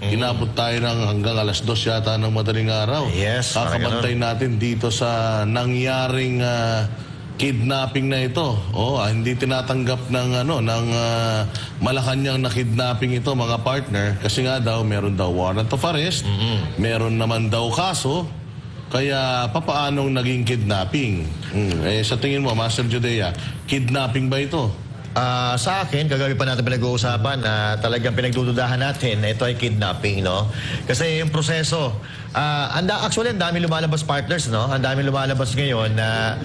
Inabot tayo ng hanggang alas 2 yata ng madaling araw. Yes, Kakabantay natin dito sa nangyaring kidnapping na ito. Hindi tinatanggap ng Malacanang na kidnapping ito, mga partner, kasi nga daw meron daw warrant of arrest, meron naman daw kaso. Kaya papaanong naging kidnapping? Sa tingin mo, Master Judea, kidnapping ba ito? Sa akin, kagabi pa natin pinag-uusapan na talagang pinagdududahan natin na ito ay kidnapping, no? Kasi yung proseso, actually, ang dami lumalabas, partners, no? Ang dami lumalabas ngayon na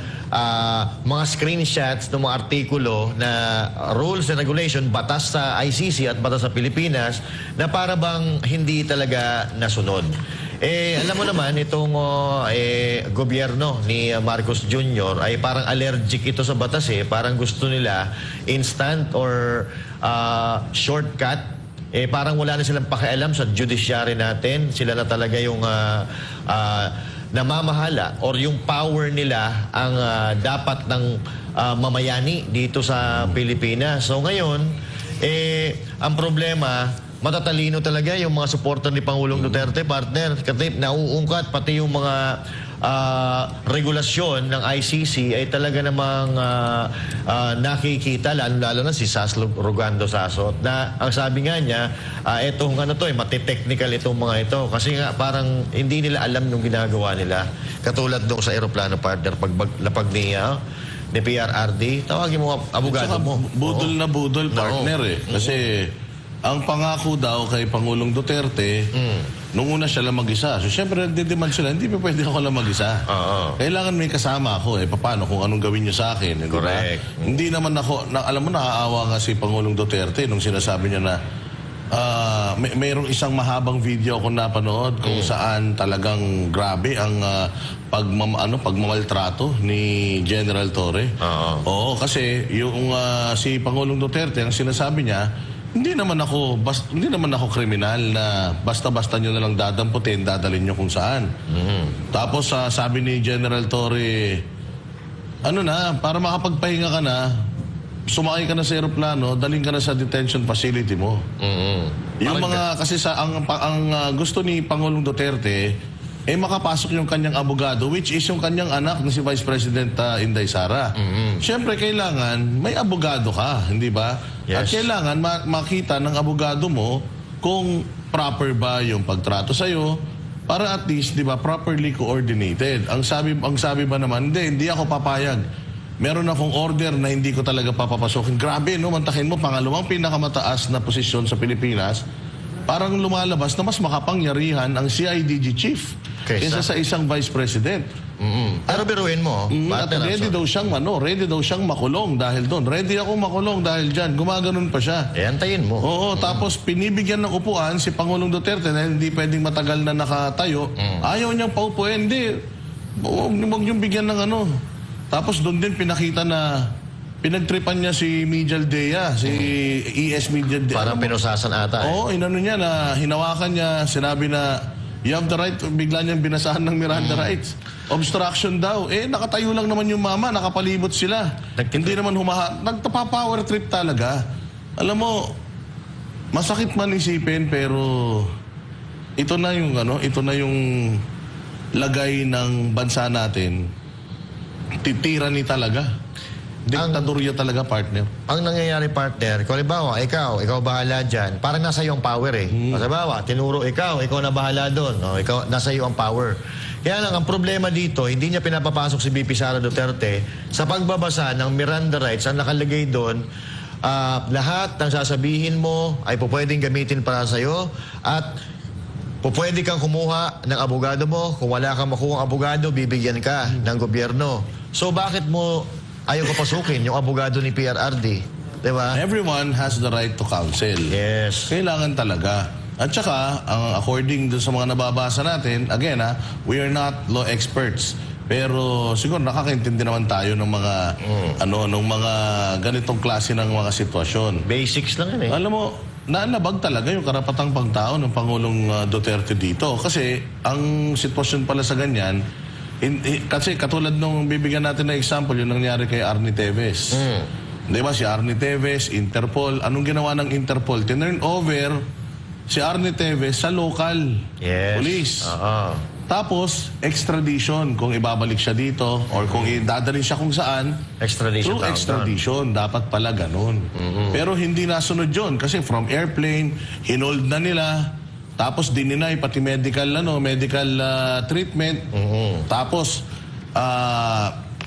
mga screenshots ng mga artikulo na rules and regulation, batas sa ICC at batas sa Pilipinas, na para bang hindi talaga nasunod. Alam mo naman, itong gobyerno ni Marcos Jr. ay parang allergic ito sa batas Parang gusto nila instant or shortcut. Parang wala na silang pakialam sa judiciary natin. Sila na talaga yung namamahala or yung power nila ang dapat ng mamayani dito sa Pilipinas. So ngayon, ang problema, matatalino talaga yung mga supporter ni Pangulong Duterte, partner. Kasi nauungkat pati yung mga regulasyon ng ICC ay talaga namang nakikita, lalo na si Saslo Rogando Sasot, na ang sabi nga niya, etong matitechnical itong mga ito. Kasi nga parang hindi nila alam yung ginagawa nila. Katulad doon sa aeroplano, partner, paglapag ni PRRD, tawagin mo abogado mo. Budol na budol, partner Kasi ang pangako daw kay Pangulong Duterte, nung una siya lang mag-isa. So, syempre, nagdidemand sila, hindi pa pwede ako lang mag-isa. Kailangan may kasama ako paano kung anong gawin niyo sa akin. Correct. Hindi naman ako, alam mo, naaawa nga si Pangulong Duterte nung sinasabi niya na mayroong isang mahabang video ako napanood kung saan talagang grabe ang pagmamaltrato ni General Torre. Oo, kasi yung si Pangulong Duterte, ang sinasabi niya, hindi naman ako kriminal na basta-basta nyo na lang dadamputin, dadalhin nyo kung saan. Tapos sabi ni General Torre, para makapagpahinga ka na, sumakay ka na sa aeroplano, daling ka na sa detention facility mo. Yung mga, kasi ang gusto ni Pangulong Duterte, makapasok yung kanyang abogado, which is yung kanyang anak na si Vice President Inday Sara. Siyempre, kailangan may abogado ka, hindi ba? Yes. At kailangan makita ng abogado mo kung proper ba yung pagtrato sa'yo para at least, di ba, properly coordinated. Ang sabi ba naman, hindi ako papayag. Meron akong order na hindi ko talaga papapasokin. Grabe, no? Mantakin mo, pangalawang pinakamataas na posisyon sa Pilipinas, parang lumalabas na mas makapangyarihan ang CIDG chief kaysa sa isang vice president. Pero biruin mo, at ready daw siyang makulong dahil doon. Ready ako makulong dahil dyan. Gumaganon pa siya. antayin mo. Oo, tapos pinibigyan ng upuan si Pangulong Duterte na hindi pwedeng matagal na nakatayo. Ayaw niyang paupuin. Hindi. Huwag niyong bigyan ng Tapos doon din pinakita na pinagtripan niya si Mijal Dea, si ES Mijal Dea. Parang pinusasan ata. Oo, niya na hinawakan niya, sinabi na you have the right, bigla niyang binasahan ng Miranda rights. Obstruction daw. Nakatayo lang naman yung mama, nakapalibot sila. Hindi naman nagtapapower trip talaga. Alam mo, masakit man isipin, pero ito na yung lagay ng bansa natin. Titirani talaga. Diktadorya talaga, partner. Ang nangyayari, partner, kung halimbawa, ikaw bahala dyan, parang nasa iyo ang power Halimbawa, tinuro ikaw na bahala doon. Ikaw, nasa iyo ang power. Kaya lang, ang problema dito, hindi niya pinapapasok si VP Sara Duterte sa pagbabasa ng Miranda rights. Ang nakalagay doon, lahat ng sasabihin mo ay pupwedeng gamitin para sa iyo at pupwede kang kumuha ng abogado mo. Kung wala kang makuha ng abogado, bibigyan ka ng gobyerno. So bakit mo ayaw ka pasukin yung abogado ni PRRD? Diba? Everyone has the right to counsel. Yes. Kailangan talaga. At saka, according sa mga nababasa natin, again we are not law experts. Pero siguro nakakaintindi naman tayo ng mga ng mga ganitong klase ng mga sitwasyon. Basics lang yan Alam mo, naalabag talaga yung karapatang pagtao ng Pangulong Duterte dito. Kasi ang sitwasyon pala sa ganyan, kasi katulad nung bibigyan natin na example, yung nangyari kay Arnie Teves. Di ba si Arnie Teves, Interpol, anong ginawa ng Interpol? Tinurn over si Arne Teves sa local Yes. police. Oo. Tapos, extradition kung ibabalik siya dito or kung idadalhin siya kung saan. Extradition. Through tawag extradition, dapat pala ganun. Pero hindi nasunod yun kasi from airplane, hinold na nila, tapos dininay pati medical treatment. Tapos,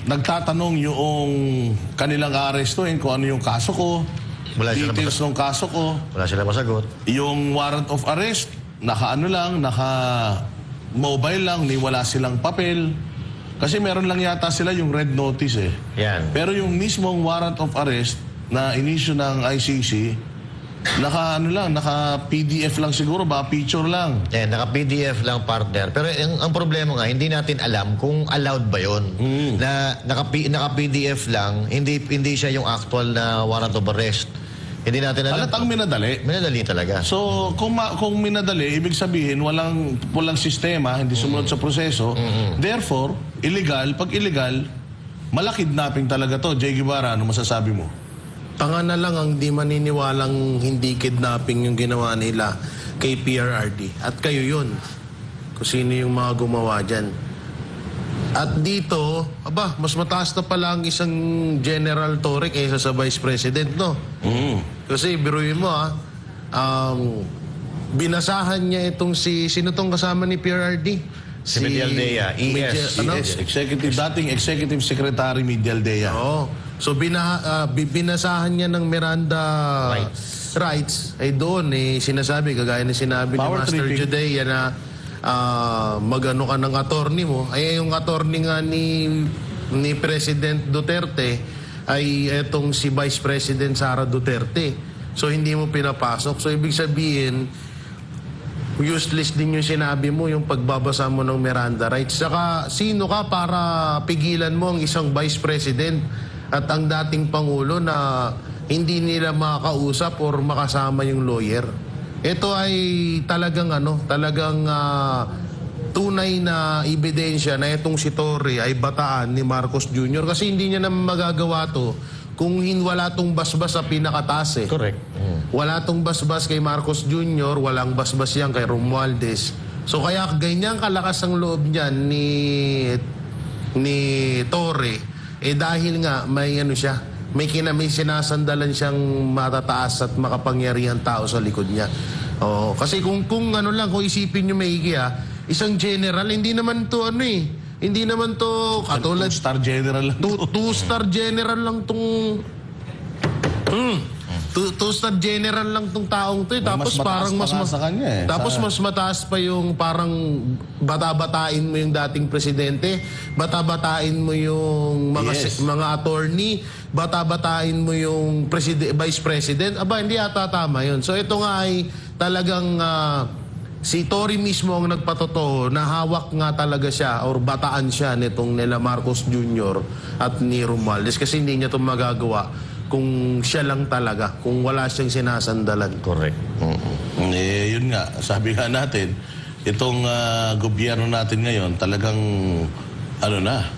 nagtatanong yung kanilang arestuin kung ano yung kaso ko, Wala sila details ng kaso ko, doon. Wala sila masagot. yung warrant of arrest, naka-mobile lang, ni wala silang papel. Kasi meron lang yata sila yung red notice eh. Yan. Pero yung mismong warrant of arrest na inisyu ng ICC, naka-PDF lang siguro, ba picture lang. Naka-PDF lang, partner. Pero ang problema nga, hindi natin alam kung allowed ba yun. Na naka-PDF lang, hindi siya yung actual na warrant of arrest. Hindi natin alam. Halatang minadali. Minadali talaga. So, kung minadali, ibig sabihin, walang sistema, hindi sumunod sa proseso. Therefore, illegal. Pag illegal, malakidnapping talaga to. Jay Guevara, ano masasabi mo? Tanga na lang ang di maniniwalang hindi kidnapping yung ginawa nila kay PRRD. At kayo yun. Kung sino yung mga gumawa dyan. At dito, mas mataas na pala ang isang General Torre kaysa sa Vice President, no? Kasi biruin mo, binasahan niya itong sino tong kasama ni PRRD? Si Medialdea, ES. Dating Executive Secretary Medialdea. Oo. So binasahan niya ng Miranda rights ay doon sinasabi kagaya na sinabi Power ni Master tripping. Judea na magano ka ng attorney mo ay yung attorney nga ni President Duterte ay etong si Vice President Sara Duterte. So hindi mo pinapasok. So ibig sabihin useless din yung sinabi mo, yung pagbabasa mo ng Miranda rights. Saka, sino ka para pigilan mo ang isang Vice President at ang dating Pangulo na hindi nila makakausap or makasama yung lawyer? Ito ay talagang tunay na ebidensya na itong si Torre ay bataan ni Marcos Jr. Kasi hindi niya naman magagawa to kung wala tong basbas sa pinakataas eh. Correct. Wala tong basbas kay Marcos Jr., walang basbas yan kay Romualdez. So kaya ganyan kalakas ang loob niyan ni Torre dahil nga may may sinasandalan siyang matataas at makapangyarihan tao sa likod niya. Kasi kung isipin niyo maigi isang general hindi naman to hindi naman to katulad Two-star general lang. Two-star general lang tong Two-star general lang tong taong to. Tapos mas parang mataas pa nga sa kanya eh. Tapos mas mataas pa yung parang bata-batain mo yung dating presidente, bata-batain mo yung mga attorney, bata-batain mo yung vice president. Hindi ata tama yun. So ito nga ay talagang si Tory mismo ang nagpatotoo na hawak nga talaga siya or bataan siya nitong nila Marcos Jr. at ni Romualdez kasi hindi niya ito magagawa kung siya lang talaga, kung wala siyang sinasandalan. Correct. Yun nga, sabi nga natin, itong gobyerno natin ngayon talagang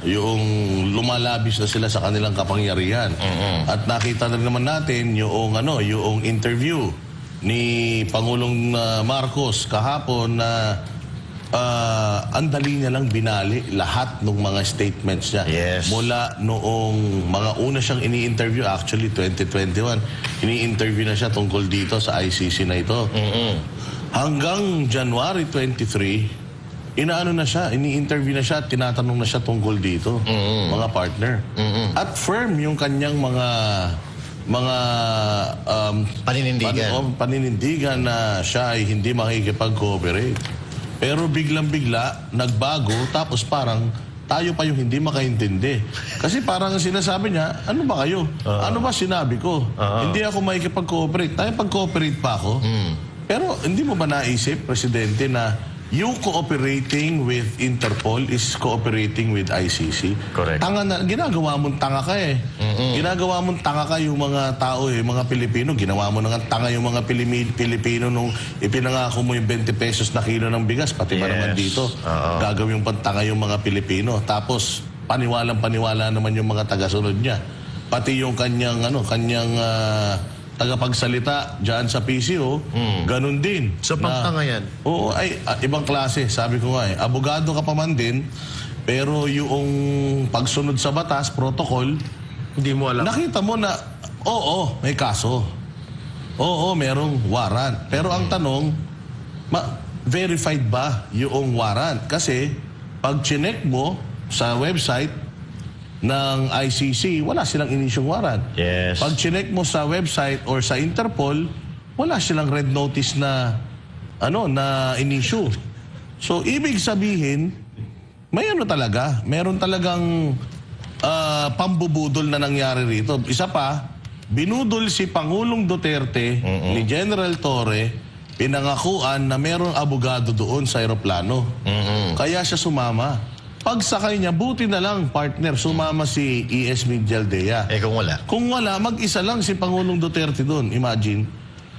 yung lumalabis na sila sa kanilang kapangyarihan. At nakita na naman natin yung interview ni Pangulong Marcos kahapon na ang dali niya lang binali lahat ng mga statements niya. Yes. Mula noong mga una siyang ini-interview, actually 2021, ini-interview na siya tungkol dito sa ICC na ito. Hanggang January 23, ini-interview na siya at tinatanong na siya tungkol dito, mga partner. At firm yung kanyang mga paninindigan na siya ay hindi makikipag-cooperate. Pero biglang-bigla, nagbago, tapos parang tayo pa yung hindi makaintindi. Kasi parang sinasabi niya, ano ba kayo? Ano ba sinabi ko? Hindi ako makikipag-cooperate. Tayo pag-cooperate pa ako. Pero hindi mo ba naisip, Presidente, na you cooperating with Interpol is cooperating with ICC? Correct. Ginagawa mong tanga ka eh. Ginagawa mong tanga ka yung mga tao mga Pilipino. Ginawa mo na nga tanga yung mga Pilipino nung ipinangako mo yung 20 pesos na kilo ng bigas. Pati ba naman dito? Gagawin pang tanga yung mga Pilipino. Tapos, paniwalang-paniwala naman yung mga tagasunod niya. Pati yung kanyang tagapagsalita dyan sa PCO, ganun din. Sa pagtanga yan. Oo, ay ibang klase, sabi ko nga abogado ka pa man din, pero yung pagsunod sa batas, protocol, Hindi mo alam. nakita mo na, oo, may kaso. Oo, merong warrant. Pero ang tanong, verified ba yung warrant? Kasi, pag chinek mo sa website ng ICC, wala silang inisyong warrant. Yes. Pag chinek mo sa website or sa Interpol, wala silang red notice na na inisyu. So, ibig sabihin, may talaga, meron talagang pambubudol na nangyari rito. Isa pa, binudol si Pangulong Duterte ni General Torre, pinangakuan na merong abogado doon sa eroplano. Kaya siya sumama. Pagsakay niya, buti na lang, partner, sumama si E.S. Miguel-Dea. Kung wala. Kung wala, mag-isa lang si Pangulong Duterte doon. Imagine.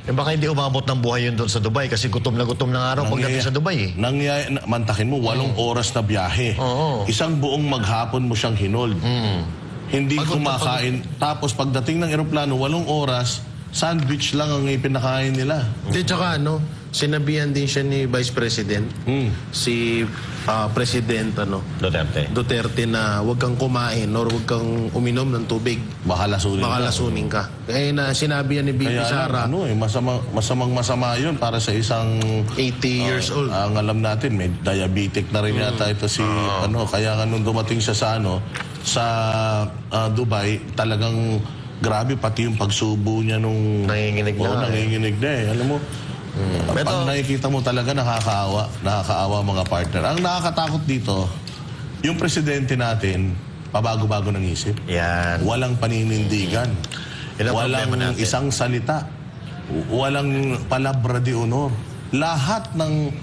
Baka hindi umabot ng buhay yun doon sa Dubai kasi gutom na araw pagdating sa Dubai Mantakin mo, 8 oras na biyahe. Oo. Isang buong maghapon mo siyang hinold. Hindi kumakain. Tapos pagdating ng eroplano, 8 oras, sandwich lang ang ipinakain nila. Di, tsaka sinabihan din siya ni Vice President, si President Duterte na huwag kang kumain or huwag kang uminom ng tubig. Baka lasunin ka. Kaya na sinabi yan ni Bibi Kaya Sara, masamang-masama yun para sa isang 80 years old. Ang alam natin, may diabetic na rin yata ito si kaya nga nung dumating siya sa Dubai, talagang grabe pati yung pagsubo niya nung Nanginginig na. nanginginig na eh. Alam mo, pag nakikita mo talaga nakakaawa mga partner. Ang nakakatakot dito, yung presidente natin, pabago-bago ng isip. Yan. Walang paninindigan. Yan ang problema Walang natin. isang salita. Walang palabra de honor. Lahat ng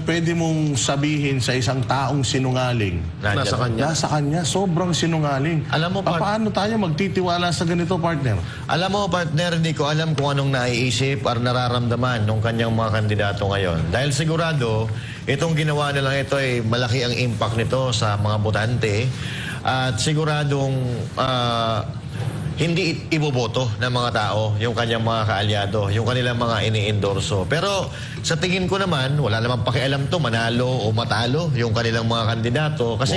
pwede mong sabihin sa isang taong sinungaling, Nasa kanya. nasa kanya, sobrang sinungaling. Alam mo, paano tayo magtitiwala sa ganito, partner? Alam mo, partner, hindi ko alam kung anong naiisip or nararamdaman ng kanyang mga kandidato ngayon. Dahil sigurado, itong ginawa nilang ito ay malaki ang impact nito sa mga botante. At siguradong hindi iboboto ng mga tao yung kanyang mga kaalyado, yung kanilang mga ini-endorso. Pero sa tingin ko naman, wala namang pakialam to manalo o matalo yung kanilang mga kandidato. Kasi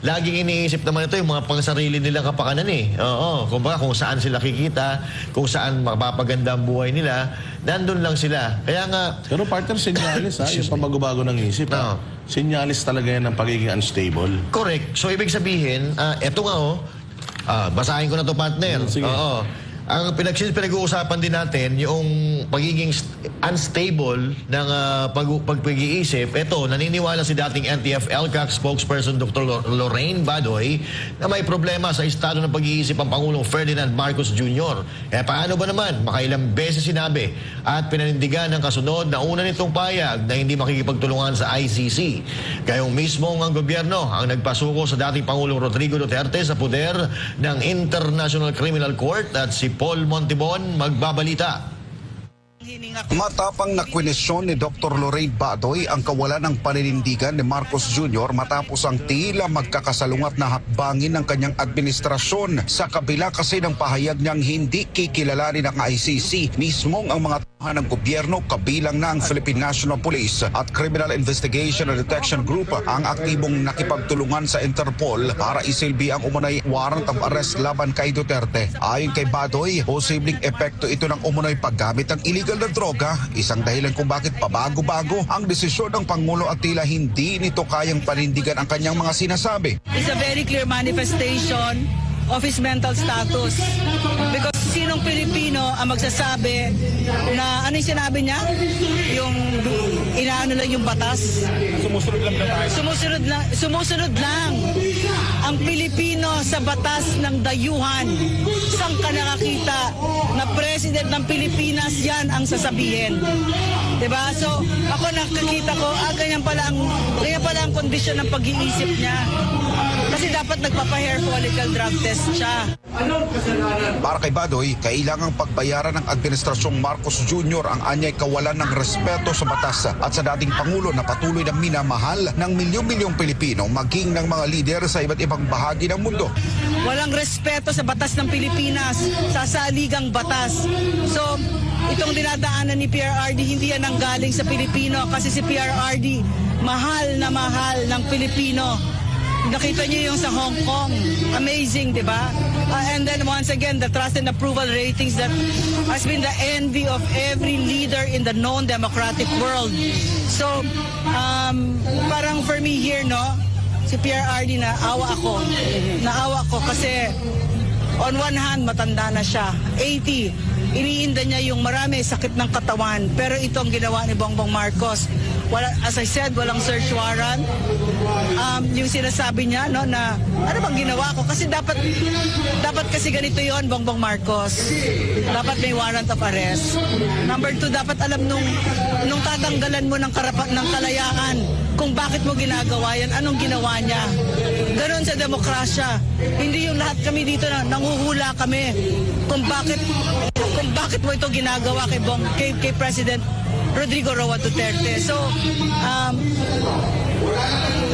laging iniisip naman ito yung mga pangsarili nilang kapakanan eh. Oo, kumbaga kung saan sila kikita, kung saan mapapaganda ang buhay nila, nandun lang sila. Kaya nga, Pero partner, sinyalis yung pabago-bago ng isip. Oo. Sinyalis talaga yan ng pagiging unstable. correct. So ibig sabihin, eto nga basahin ko na to, partner. Sige. Oo. Ang pinag-uusapan din natin, yung pagiging unstable ng pag-iisip. Ito, naniniwala si dating NTF-ELCAC spokesperson Dr. Lorraine Badoy na may problema sa estado ng pag-iisip ang Pangulong Ferdinand Marcos Jr. Paano ba naman? Makailang beses sinabi at pinanindigan ng kasunod na una nitong payag na hindi makikipagtulungan sa ICC. Gayong mismo ang gobyerno ang nagpasuko sa dating Pangulong Rodrigo Duterte sa poder ng International Criminal Court at si Paul Montibon magbabalita. Matapang na kwenesyon ni Dr. Lorraine Badoy ang kawalan ng paninindigan ni Marcos Jr. matapos ang tila magkakasalungat na hakbangin ng kanyang administrasyon sa kabila kasi ng pahayag niyang hindi kikilalanin ng ICC mismong ang mga tahan ng gobyerno kabilang na ang Philippine National Police at Criminal Investigation and Detection Group ang aktibong nakipagtulungan sa Interpol para isilbi ang umunay warrant of arrest laban kay Duterte. Ayon kay Badoy, posibleng epekto ito ng umunoy paggamit ng illegal na droga, isang dahilan kung bakit pabago-bago ang desisyon ng Pangulo at tila hindi nito kayang panindigan ang kanyang mga sinasabi. It's a very clear manifestation of his mental status. Because sinong Pilipino ang magsasabi na ano yung sinabi niya? Yung inaano lang yung batas? Sumusunod lang tayo. Sumusunod lang. Ang Pilipino sa batas ng dayuhan. Saan ka nakakita na president ng Pilipinas yan ang sasabihin? Diba? So, ako nakikita ko, ganyan pala ang kondisyon ng pag-iisip niya. Kasi dapat nagpapa-hair follicle drug test siya. Para kay Badoy, kailangang pagbayaran ng Administrasyong Marcos Jr. ang anyay kawalan ng respeto sa batas at sa dating Pangulo na patuloy na minamahal ng milyon-milyong Pilipino maging ng mga lider sa iba't ibang bahagi ng mundo. Walang respeto sa batas ng Pilipinas, sa saligang batas. So, itong dinadaanan ni PRRD, hindi yan ang galing sa Pilipino kasi si PRRD, mahal na mahal ng Pilipino. Nakita niyo yung sa Hong Kong. Amazing, di ba? And then once again, the trust and approval ratings that has been the envy of every leader in the known democratic world. So, parang for me here, no, si PRRD naawa ako kasi on one hand, matanda na siya. 80. Iniinda niya yung marami sakit ng katawan. Pero ito ang ginawa ni Bongbong Marcos. As I said, walang search warrant. Yung sinasabi niya, no, na ano bang ginawa ko? Kasi dapat kasi ganito yon, Bongbong Marcos. Dapat may warrant of arrest. Number 2, dapat alam nung tatanggalan mo ng kalayaan kung bakit mo ginagawa yan, anong ginawa niya. Ganon sa demokrasya. Hindi yung lahat kami dito na nanguhula kami kung bakit mo ito ginagawa kay President Rodrigo Roa Duterte. So,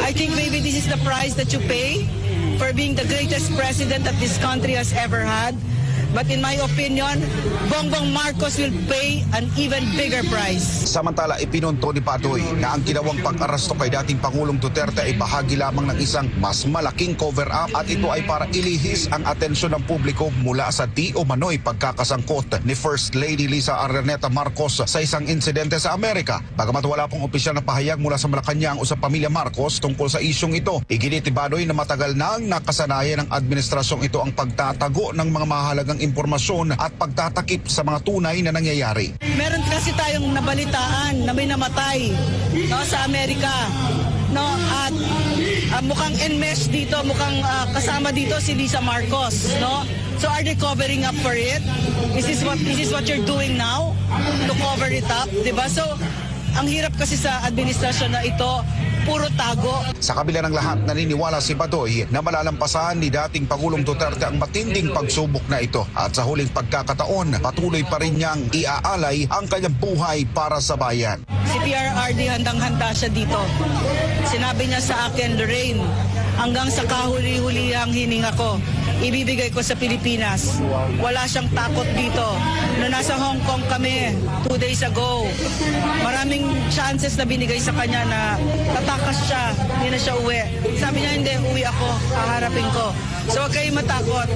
I think maybe this is the price that you pay for being the greatest president that this country has ever had. But in my opinion, Bongbong Marcos will pay an even bigger price. Samantala, ipinunto ni Badoy na ang ginawang pag-arasto kay dating Pangulong Duterte ay bahagi lamang ng isang mas malaking cover-up at ito ay para ilihis ang atensyon ng publiko mula sa di umano'y pagkakasangkot ni First Lady Liza Araneta Marcos sa isang insidente sa Amerika. Bagamat wala pong opisyal na pahayag mula sa Malacanang o sa pamilya Marcos tungkol sa isyong ito, iginit ni Badoy na matagal nang nakasanayan ng administrasyong ito ang pagtatago ng mga mahalagang impormasyon at pagtatakip sa mga tunay na nangyayari. Meron kasi tayong nabalitaan na may namatay, no, sa Amerika. No, at mukhang enmesh dito, mukhang kasama dito si Liza Marcos, no? So are they covering up for it? Is this what you're doing now? To cover it up, 'di ba? So ang hirap kasi sa administrasyon na ito, puro tago. Sa kabila ng lahat, naniniwala si Badoy na malalampasan ni dating Pangulong Duterte ang matinding pagsubok na ito. At sa huling pagkakataon, patuloy pa rin niyang iaalay ang kanyang buhay para sa bayan. Si PRRD handang-handa siya dito. Sinabi niya sa akin, Lorraine, hanggang sa kahuli-hulihang hininga ko, ibibigay ko sa Pilipinas. Wala siyang takot dito. Noong nasa Hong Kong kami 2 days ago, maraming chances na binigay sa kanya na tatakas siya, hindi na siya uwi. Sabi niya, hindi, uwi ako, haharapin ko. So huwag kayong matakot.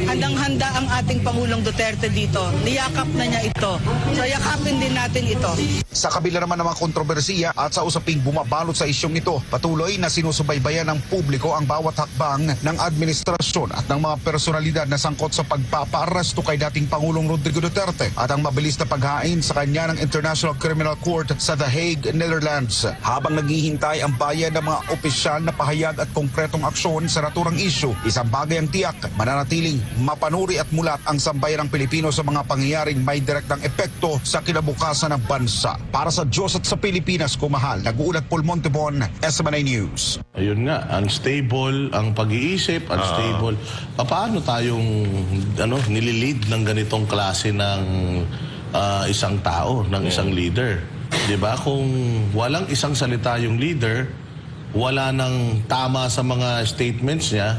Handang-handa ang ating Pangulong Duterte dito. Niyakap na niya ito. So yakapin din natin ito. Sa kabila naman ng mga kontrobersiya at sa usaping bumabalot sa isyong ito, patuloy na sinusubaybayan ng publiko ang bawat hakbang ng administrasyon at ng mga personalidad na sangkot sa pagpapaaresto kay dating Pangulong Rodrigo Duterte at ang mabilis na paghain sa kanya ng International Criminal Court sa The Hague, Netherlands. Habang naghihintay ang bayan ng mga opisyal na pahayag at konkretong aksyon sa naturang issue, isang bagay ang tiyak, mananatiling mapanuri at mulat ang sambayan ng Pilipino sa mga pangyayaring may direktang epekto sa kinabukasan ng bansa. Para sa Diyos at sa Pilipinas, kumahal, nag-uulat Paul Montebon, SMNI News. Ayun nga, unstable ang pag-iisip, unstable. Paano tayong nililid ng ganitong klase ng isang tao, ng isang leader? 'Di ba? Kung walang isang salita yung leader, wala nang tama sa mga statements niya,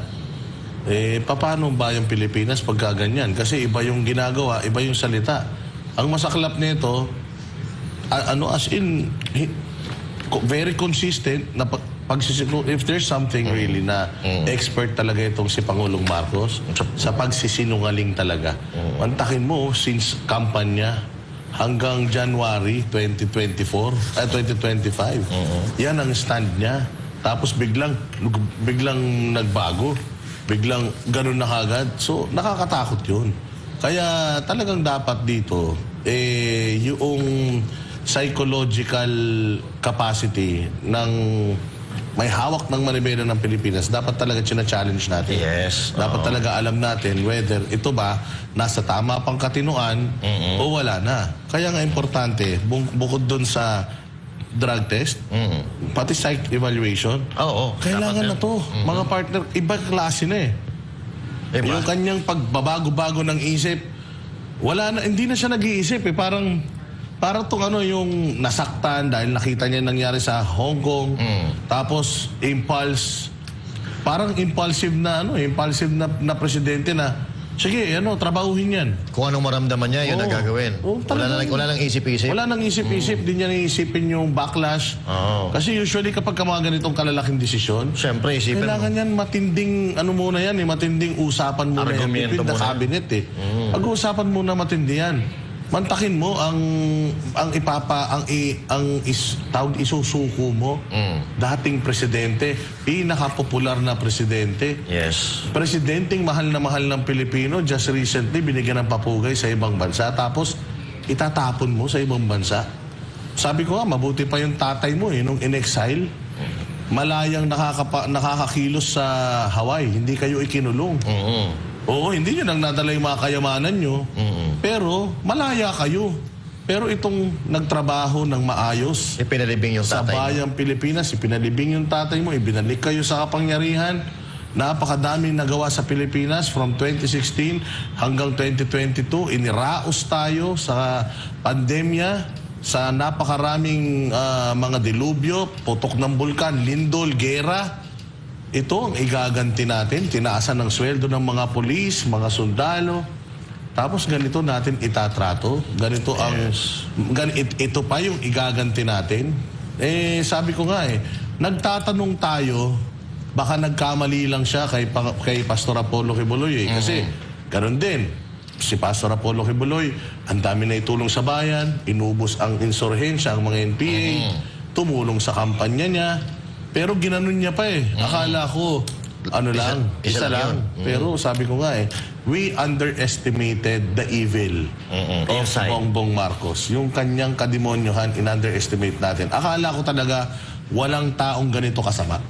paano ba yung Pilipinas pagka ganyan? Kasi iba yung ginagawa, iba yung salita. Ang masaklap nito, as in, very consistent na if there's something really na expert talaga itong si Pangulong Marcos sa pagsisinungaling talaga. Antakin mo, since kampanya hanggang January 2025, yan ang stand niya. Tapos biglang nagbago. Biglang ganun na kagad. So, nakakatakot yun. Kaya talagang dapat dito, yung psychological capacity ng may hawak ng manibela ng Pilipinas, dapat talaga challenge natin. Yes. Dapat talaga alam natin whether ito ba nasa tama pang katinuan o wala na. Kaya nga importante, bukod dun sa drug test, pati psych evaluation, Oo. kailangan na to. Mga partner, iba klase na eh. Diba? Yung kanyang pagbabago-bago ng isip, wala na, hindi na siya nag-iisip eh. Parang tong yung nasaktan dahil nakita niya yung nangyari sa Hong Kong. Tapos parang impulsive na presidente na, sige, trabahuhin yan. Kung anong maramdaman niya, yun ang gagawin. Wala nang isip-isip. Wala nang isip-isip, di niya naisipin yung backlash. Oo. Kasi usually kapag mga ganitong kalalaking desisyon, Siyempre, isipin mo. kailangan yan matinding, matinding usapan muna yan Argumento within the muna. cabinet eh. Pag-uusapan muna matindi yan. Mantakin mo ang isusuko mo. Dating presidente, pinakapopular na presidente. Yes. Presidenteng mahal na mahal ng Pilipino, just recently binigyan ng papugay sa ibang bansa, tapos itatapon mo sa ibang bansa. Sabi ko nga, mabuti pa yung tatay mo nung in-exile. Malayang nakakakilos sa Hawaii, hindi kayo ikinulong. Oo, hindi nyo nang nadala yung mga kayamanan nyo, pero malaya kayo. Pero itong nagtrabaho ng maayos, Ipinalibing yung sa tatay mo. bayang Pilipinas, ipinalibing yung tatay mo, ibinalik kayo sa kapangyarihan. Napakadaming nagawa sa Pilipinas from 2016 hanggang 2022. Iniraos tayo sa pandemya, sa napakaraming mga dilubyo, putok ng bulkan, lindol, gera. Ito ang igaganti natin. Tinaasan ng sweldo ng mga pulis, mga sundalo. Tapos ganito natin itatrato. Ganito ito pa yung igaganti natin. Sabi ko nga nagtatanong tayo, baka nagkamali lang siya kay Pastor Apollo Kibuloy kasi ganun din. Si Pastor Apollo Kibuloy, ang dami na itulong sa bayan, inubos ang insurhensya, ang mga NPA, tumulong sa kampanya niya, pero ginanon niya pa Akala ko, isa lang. Pero sabi ko nga we underestimated the evil of Inside. Bongbong Marcos. Yung kanyang kademonyohan, in-underestimate natin. Akala ko talaga walang taong ganito kasama.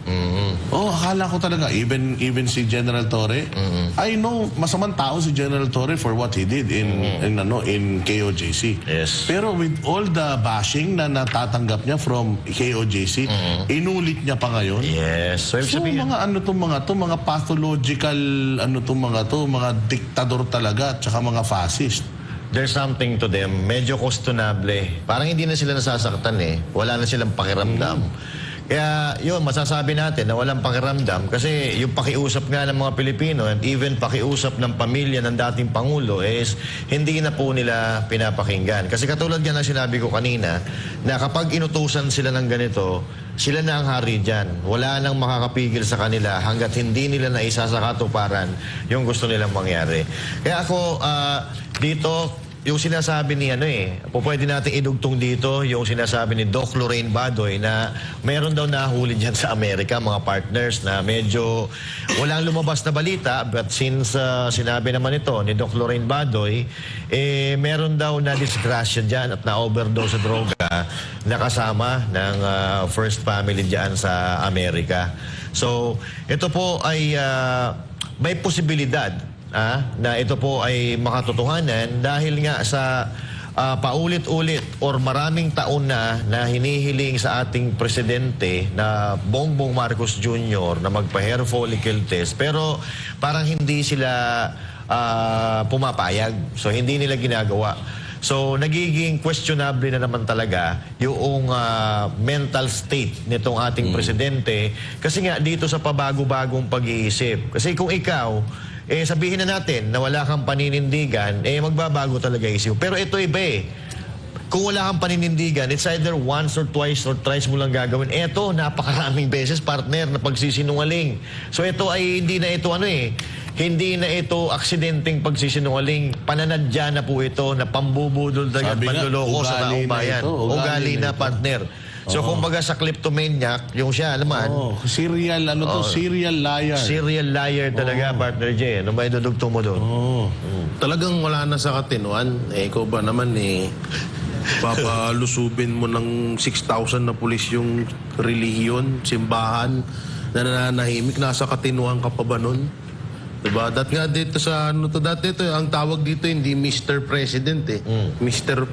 Akala ko talaga, even si General Torre, I know, masamang tao si General Torre for what he did in KOJC. Yes. Pero with all the bashing na natatanggap niya from KOJC, inulit niya pa ngayon. Yes. So, So sabihin, mga pathological, mga diktador talaga, at saka mga fascist. there's something to them. Medyo questionable. Parang hindi na sila nasasaktan Wala na silang pakiramdam. Kaya yun, masasabi natin na walang pakiramdam kasi yung pakiusap nga ng mga Pilipino and even pakiusap ng pamilya ng dating Pangulo is hindi na po nila pinapakinggan. Kasi katulad yan ang sinabi ko kanina na kapag inutusan sila ng ganito, sila na ang hari dyan. Wala nang makakapigil sa kanila hanggat hindi nila naisa sa katuparan yung gusto nilang mangyari. Kaya ako, dito, yung sinasabi ni pwede natin idugtong dito yung sinasabi ni Doc Lorraine Badoy na meron daw nahuli dyan sa Amerika, mga partners, na medyo walang lumabas na balita, but since sinabi naman ito ni Doc Lorraine Badoy, meron daw na disgrasya dyan at na-overdose sa droga na kasama ng first family dyan sa Amerika. So, ito po ay may posibilidad na ito po ay makatotohanan dahil nga sa paulit-ulit or maraming taon na hinihiling sa ating presidente na Bongbong Marcos Jr. na magpa-hair follicle test, pero parang hindi sila pumapayag. So hindi nila ginagawa. So nagiging questionable na naman talaga yung mental state nitong ating presidente kasi nga dito sa pabago-bagong pag-iisip. Kasi kung ikaw sabihin na natin na wala kang paninindigan, magbabago talaga isip. Pero ito iba Kung wala kang paninindigan, it's either once or twice or thrice mo lang gagawin. Ito, napakaraming beses, partner, na pagsisinungaling. So ito ay hindi na ito hindi na ito aksidenteng pagsisinungaling. Pananadya na po ito na pambubudol at panluloko sa taong bayan. Ugali na, partner. So kumbaga sa kleptomaniac, yung siya naman, Serial, serial liar. serial liar talaga, partner J. Ano ba idudugtong mo doon? Talagang wala na sa katinuan. Ikaw ba naman Papalusubin mo ng 6,000 na pulis yung relihiyon, simbahan, na nananahimik. Nasa katinuan ka pa ba nun? Diba? Dati nga dito sa dati ito, ang tawag dito hindi Mr. President eh. Mr.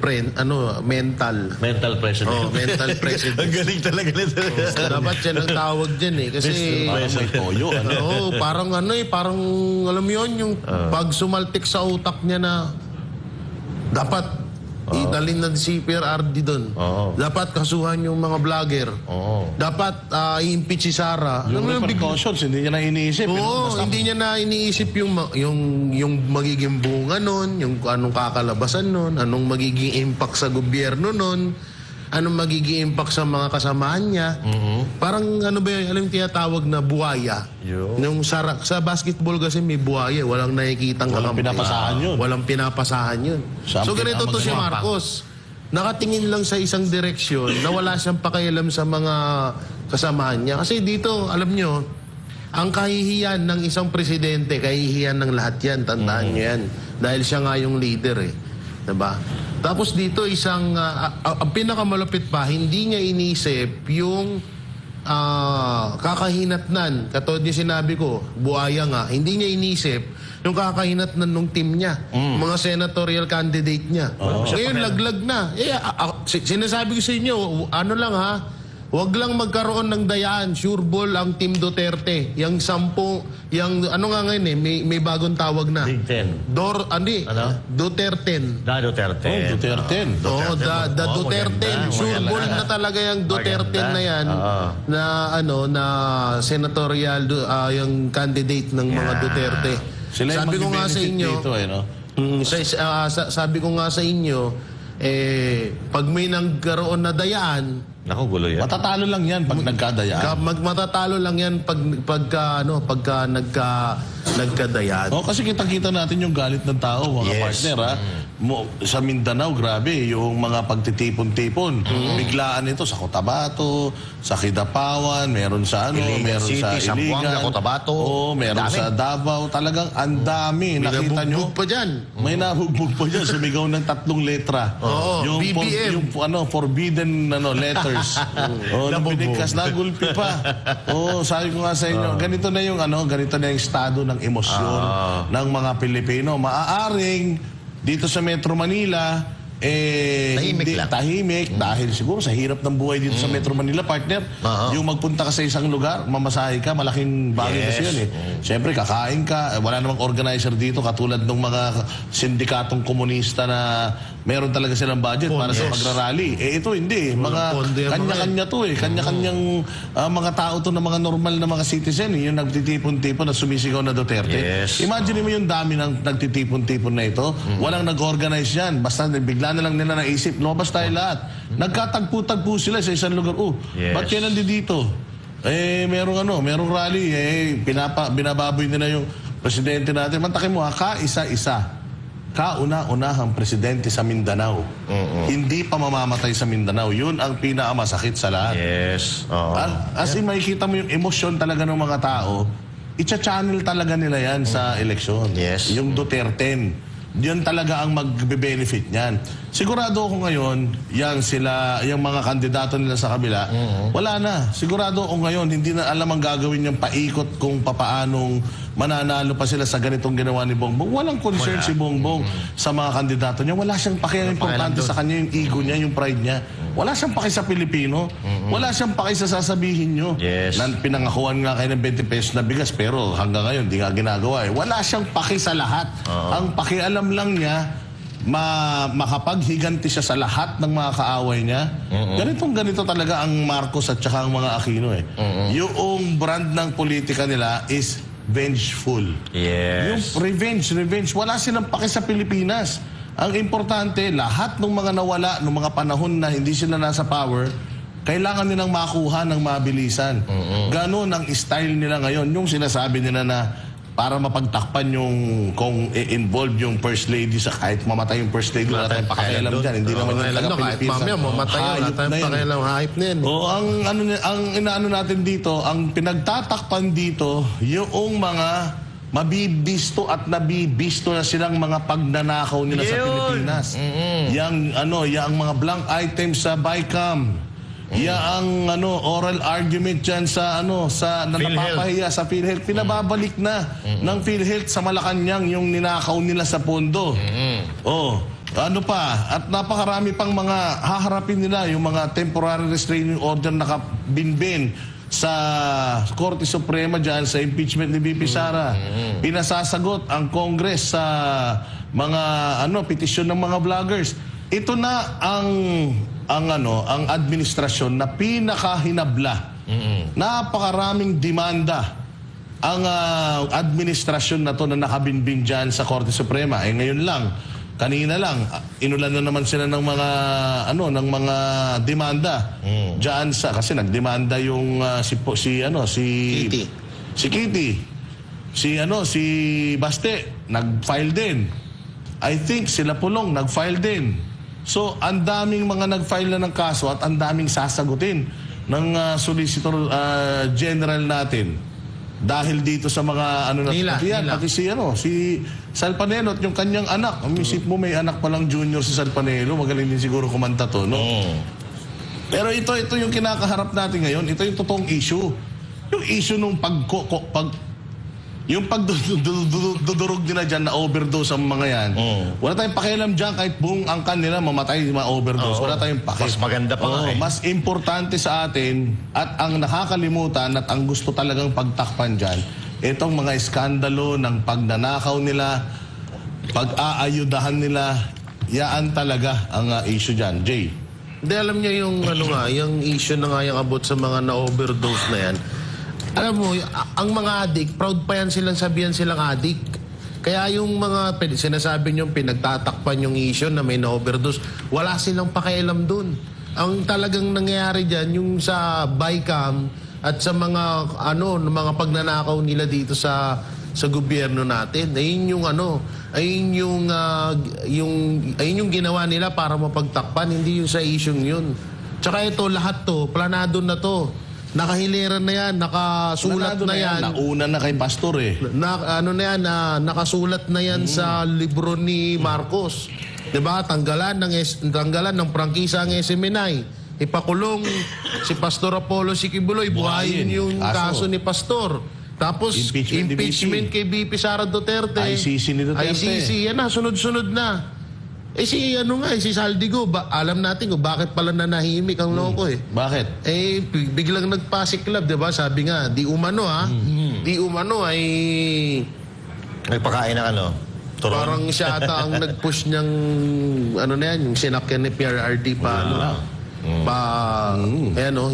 Mental. Mental president. Oh, mental president. Ang galing talaga nito. Dapat yan ang tawag dyan eh. Kasi, Parang may toyo, ano? oo, parang parang alam mo yun, yung pag sumaltik sa utak niya na dapat idalin ng CPRRD doon. Dapat kasuhan yung mga vlogger. Dapat i-impeach si Sara. Yung Alam mo yung repercussions, hindi niya na iniisip. Oo, Basta- hindi niya na iniisip yung magiging bunga nun, yung anong kakalabasan nun, anong magiging impact sa gobyerno nun, anong magiging impact sa mga kasamahan niya. Parang ano ba yun, alam yung tinatawag na buhaya. Yung sa basketball kasi may buhaya, walang nakikitang Walang kakampi. pinapasahan yun. Walang pinapasahan yun. Siya ang So ganito to si pinakamagaling. Marcos. Nakatingin lang sa isang direksyon na wala siyang pakialam sa mga kasamahan niya. Kasi dito, alam nyo, ang kahihiyan ng isang presidente, kahihiyan ng lahat yan. Tandaan nyo yan. Dahil siya nga yung leader eh. Diba? Tapos dito ang pinakamalupit pa, hindi niya inisip yung kakahinatnan. Katulad yung sinabi ko, buhaya nga, hindi niya inisip yung kakahinatnan ng team niya. Mga senatorial candidate niya. Ngayon, laglag na. Sinasabi ko sa inyo, ano lang ha, wag lang magkaroon ng dayaan, sure ball ang Team Duterte. Yung 10, yung ano nga ngayon eh, may bagong tawag na. Big Ten. Duterte. Duterte. Duterte. Oo, the Oo, Duterte. maganda. Sure Maganda. ball na talaga yung Duterte Maganda. na yan na senatorial yung candidate ng mga Duterte. Sila yung Sabi ko nga sa magbe-benefit inyo, dito, eh, no? sabi ko nga sa inyo, pag may nagkaroon na dayaan, Naku, gulo yan. Matatalo lang yan pag nagkadayaan. matatalo lang yan pagka nagkadayaan. Oh, kasi kitang-kita natin yung galit ng tao, mga Yes. partner, ha? Sa Mindanao, grabe, yung mga pagtitipon-tipon. Biglaan ito sa Cotabato, sa Kidapawan, meron sa Iligan meron sa City, Zamboanga, Iligan. Cotabato. Oo, meron Dami. sa Davao. Talagang ang dami. Nakita nyo? Nabugbog pa dyan. May nabugbog pa dyan. Sumigaw ng 3 letra. Oo, BBM. yung forbidden letters. Binigkas, nagulpi pa. Sabi ko nga sa inyo, ganito na yung estado ng emosyon ng mga Pilipino. Maaaring dito sa Metro Manila, Tahimik lang. tahimik dahil siguro sa hirap ng buhay dito sa Metro Manila, partner. Yung magpunta ka sa isang lugar, mamasahe ka, malaking bagay kasi yun eh. Siyempre, kakain ka, wala namang organizer dito katulad ng mga sindikatong komunista na meron talaga silang budget para sa pagrarally. Ito hindi. Mga pondo yan, kanya-kanya to eh. Kanya-kanyang mga tao to na mga normal na mga citizen eh. Yung nagtitipon-tipon na sumisigaw na Duterte. Yes. Imagine mo yung dami ng nagtitipon-tipon na ito. Walang nag-organize yan. Basta bigla na lang nila naisip. Lumabas tayo lahat. Nagkatagpo-tagpo sila sa isang lugar. Yes. Ba't yan nandito? Merong rally. Binababoy nila yung presidente natin. Mantakin mo, kaisa-isa. Kauna-unahang presidente sa Mindanao. Hindi pa mamamatay sa Mindanao. Yun ang pinakamasakit sa lahat. Yes. Oo. As in, makikita mo yung emosyon talaga ng mga tao, icha-channel talaga nila yan sa eleksyon. Yes. Yung Duterte. Yun talaga ang magbe-benefit niyan. Sigurado ako ngayon, yung mga kandidato nila sa kabila, wala na. Sigurado ako ngayon, hindi na alam ang gagawin yung paikot kung papaanong mananalo pa sila sa ganitong ginawa ni Bongbong. Walang concern si Bongbong sa mga kandidato niya. Wala siyang pakialam importante sa kanya, yung ego niya, yung pride niya. Wala siyang paki sa Pilipino. Wala siyang paki sa sasabihin nyo. Yes. Na pinangakuan nga kayo ng 20 pesos na bigas, pero hanggang ngayon, di nga ginagawa eh. Wala siyang paki sa lahat. Ang pakialam lang niya, makapaghiganti siya sa lahat ng mga kaaway niya. Ganito talaga ang Marcos at saka ang mga Aquino eh. Yung brand ng politika nila is vengeful. Yes. Yung revenge. Wala silang paki sa Pilipinas. Ang importante, lahat ng mga nawala, ng mga panahon na hindi sila nasa power, kailangan nilang makuha ng mabilisan. Ganon ang style nila ngayon. Yung sinasabi nila na para mapagtakpan yung kung involved yung first lady sa kahit mamatay yung first lady, wala tayong pakialam dyan. Hindi naman yung Kahit taga-Pilipinas. mamaya, mamatay yun. Wala tayong pakialam. Hype na yan. Ang inaano natin dito, ang pinagtatakpan dito, yung mga mabibisto at nabibisto na silang mga pagnanakaw nila sa Yun. Pilipinas. Yang mga blank items sa BICAM. Yang oral argument diyan sa sa na PhilHealth. napapahiya sa PhilHealth. Pinababalik na ng PhilHealth sa Malacanang yung ninakaw nila sa pondo. Oh, ano pa? At napakarami pang mga haharapin nila yung mga temporary restraining order na nakabinbin sa Korte Suprema dyan sa impeachment ni BP Sara. Pinasasagot ang Congress sa mga petisyon ng mga vloggers. Ito na ang administrasyon na pinakahinabla. Napakaraming demanda ang administrasyon na to na nakabinbin dyan sa Korte Suprema. Ngayon lang, kanina lang, inulan na naman sila ng mga demanda diyan sa kasi nagdemanda yung Kitty. si Baste nag-file din. I think sila Pulong nag-file din. So ang daming mga nag-file na ng kaso at ang daming sasagutin ng Solicitor General natin. Dahil dito sa mga Nila. pati si Salpanelo at yung kanyang anak. Isip mo may anak palang junior si Salpanelo, magaling din siguro kumanta to, no? Pero ito yung kinakaharap natin ngayon, ito yung totoong issue. Yung issue nung yung pagdudurog nila dyan na overdose ang mga yan. Wala tayong pakialam dyan kahit buong angkan nila mamatay ma-overdose. Wala tayong pakialam. Mas maganda pa nga eh. Mas importante sa atin at ang nakakalimutan at ang gusto talagang pagtakpan dyan, itong mga iskandalo ng pagnanakaw nila, pag-aayudahan nila, yaan talaga ang issue dyan. Jay. Hindi, alam niyo yung yung issue na nga yung about sa mga na-overdose na yan. Alam mo, ang mga adik, proud pa yan silang sabihan silang adik. Kaya yung mga sinasabi nyo, pinagtatakpan yung issue na may na-overdose, wala silang pakialam dun. Ang talagang nangyayari dyan, yung sa BICAM at sa mga mga pagnanakaw nila dito sa gobyerno natin, ayun yung ginawa nila para mapagtakpan, hindi yung sa issue yun. Tsaka ito, lahat to, planado na to. Nakahiliran na yan, nakasulat na yan. Nauna na kay Pastor eh. Nakasulat na yan sa libro ni Marcos. 'Di ba? Tanggalan ng prangkisa ang SMNI. Ipakulong si Pastor Apollo Siquibuloy, buhayin yung kaso ni Pastor. Tapos impeachment kay BP Sara Duterte. ICC ni Duterte. ICC, yan na, sunod-sunod na. Si Saldigo, alam natin kung bakit pala nanahimik ang loko eh. Bakit? Biglang nagpasiklab, 'di ba? Sabi nga, di umano ay Nagpakain ng turon. parang siya ata ang nag-push niyang yung sinakyan ni PRRD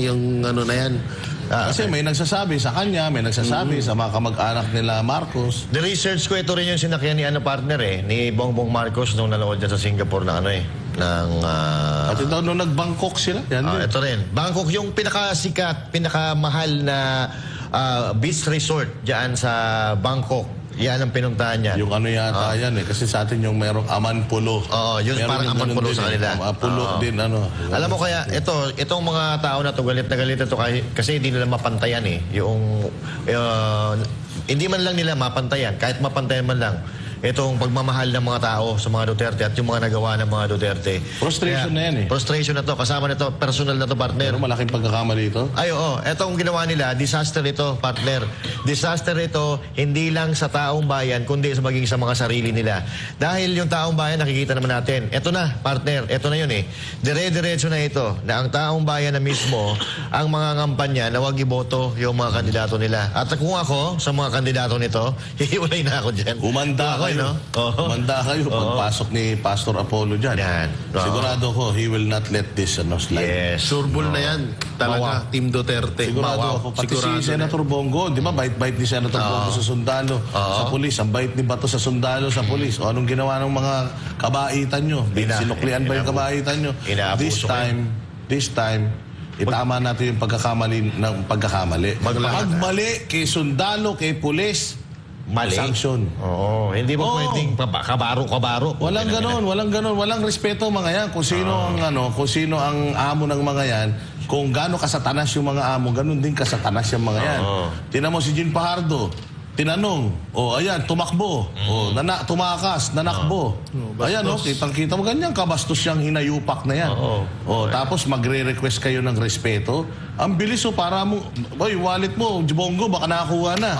yung na yan. Kasi may nagsasabi sa kanya, may nagsasabi sa mga kamag-anak nila Marcos. The-research ko, ito rin yung sinakyan ni partner ni Bongbong Marcos nung nanood niya sa Singapore na At ito, nung nag-Bangkok sila, yan din. ito rin. Bangkok, yung pinakasikat, pinakamahal na beach resort dyan sa Bangkok. Yan ang pinuntahan niya. Yung yata yan eh. Kasi sa atin yung merong Aman Pulo. Oo, yung Meron parang Aman ganun Pulo din sa kanila. Pulo din, Alam mo kaya, itong mga tao na to galit na galit ito kasi hindi nila mapantayan eh. Hindi man lang nila mapantayan, kahit mapantayan man lang, itong pagmamahal ng mga tao sa mga Duterte at yung mga nagawa ng mga Duterte. Frustration na yan eh. Frustration na to. Kasama na to, personal na to, partner. Pero malaking pagkakamali ito. Ay, oo. Etong ginawa nila, disaster ito, partner. Disaster ito, hindi lang sa taong bayan, kundi sa maging sa mga sarili nila. Dahil yung taong bayan, nakikita naman natin. Ito na, partner. Ito na yun eh. Dire-diretso na ito, na ang taong bayan na mismo, ang mga ngampanya na wag iboto yung mga kandidato nila. At kung ako, sa mga kandidato nito, hihiwalay na ako dyan. Umanda kayo. Umanda kayo pagpasok ni Pastor Apollo dyan. Yan. Sigurado ko, he will not let this slide. Yes. Surbol na yan. Talaga, Team Duterte. Sigurado ako. Pati si Senator Bongo, di ba? Bait-bait ni Senator Bongo sa sundalo, sa pulis. Ang bait ni Bato sa sundalo, sa pulis. O anong ginawa ng mga kabaitan nyo? Sinuklian ba yung kabaitan nyo? This time, itama natin yung pagkakamali. Pagmali kay sundalo, kay pulis, Mali. sanction. Oo. Hindi mo pwedeng kabaro-kabaro. Walang ganon. Walang respeto mga yan. Kung sino ang amo ng mga yan, kung gaano kasatanas yung mga amo, ganon din kasatanas yung mga yan. Tingnan mo si Jean Fajardo. tinanong, ayan, tumakbo, tumakas, nanakbo. Ayan, kitang-kita mo, ganyan kabastos siyang hinayupak na yan. Tapos magre-request kayo ng respeto. Ang bilis, para mo, wallet mo, Bongo, baka nakakuha na.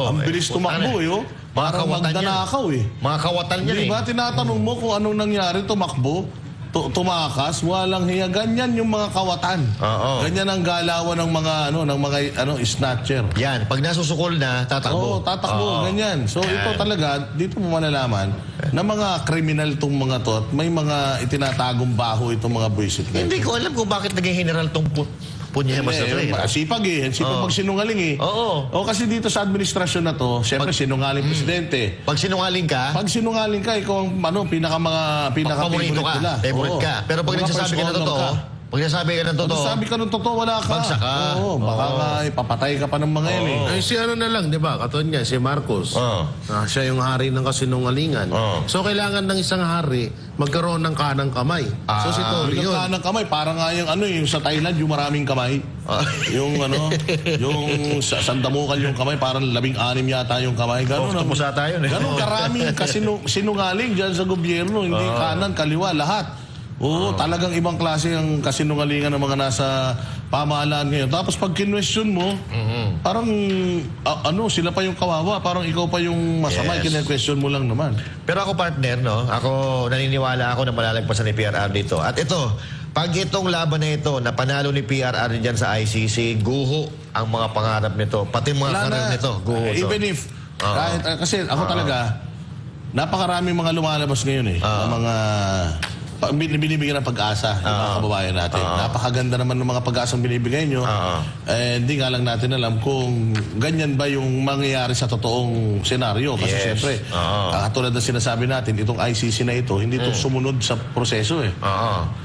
Ang bilis tumakbo, Parang magdanakaw, Mga kawatan yan, Di ba, tinatanong mo kung anong nangyari, tumakbo, tumakas, walang hiya. Ganyan yung mga kawatan. Ganyan ang galawan ng mga snatcher. Yan, pag nasusukol na, tatakbo. Tatakbo, ganyan. So ito talaga, dito mo malalaman na mga kriminal tong mga to at may mga itinatagong baho itong mga buwisit na Hindi ito. ko alam kung bakit naging general tong punyemas na to. Sipag pag sinungaling kasi dito sa administrasyon na to, siyempre sinungaling presidente. Pag sinungaling ka, Ikaw ang paborito ka, nila. favorite ka. Pero pag nagsasabi ka ng totoo, Sabi ka ng totoo, wala ka. Bagsak ka. Baka nga ipapatay ka pa ng mga yan Ay, si na lang, di ba? Katulad niya, si Marcos. Siya yung hari ng kasinungalingan. So, kailangan ng isang hari magkaroon ng kanang kamay. So, si Tory Yung yun. kanang kamay, parang nga yung sa Thailand, yung maraming kamay. yung sandamukal yung kamay, parang 16 yata yung kamay. Octopus ata yun, Ganun karaming sinungaling dyan sa gobyerno. Hindi kanan, kaliwa, lahat. Talagang ibang klase ang kasinungalingan ng mga nasa pamahalaan ngayon. Tapos pag kinwestiyon mo, parang sila pa yung kawawa, parang ikaw pa yung masama, kinwestiyon mo lang naman. Pero ako partner, ako naniniwala ako na malalagpasan ni PRR dito. At ito, pag itong laban na ito, na panalo ni PRR dyan sa ICC, guho ang mga pangarap nito. Pati mga karir nito, guho to. Even if, kasi ako talaga, napakaraming mga lumalabas ngayon na mga binibigyan ng pag-asa yung mga kababayan natin. Napakaganda naman ng mga pag-asang binibigay nyo. Hindi nga lang natin alam kung ganyan ba yung mangyayari sa totoong senaryo. Kasi siyempre, katulad na sinasabi natin, itong ICC na ito, hindi ito sumunod sa proseso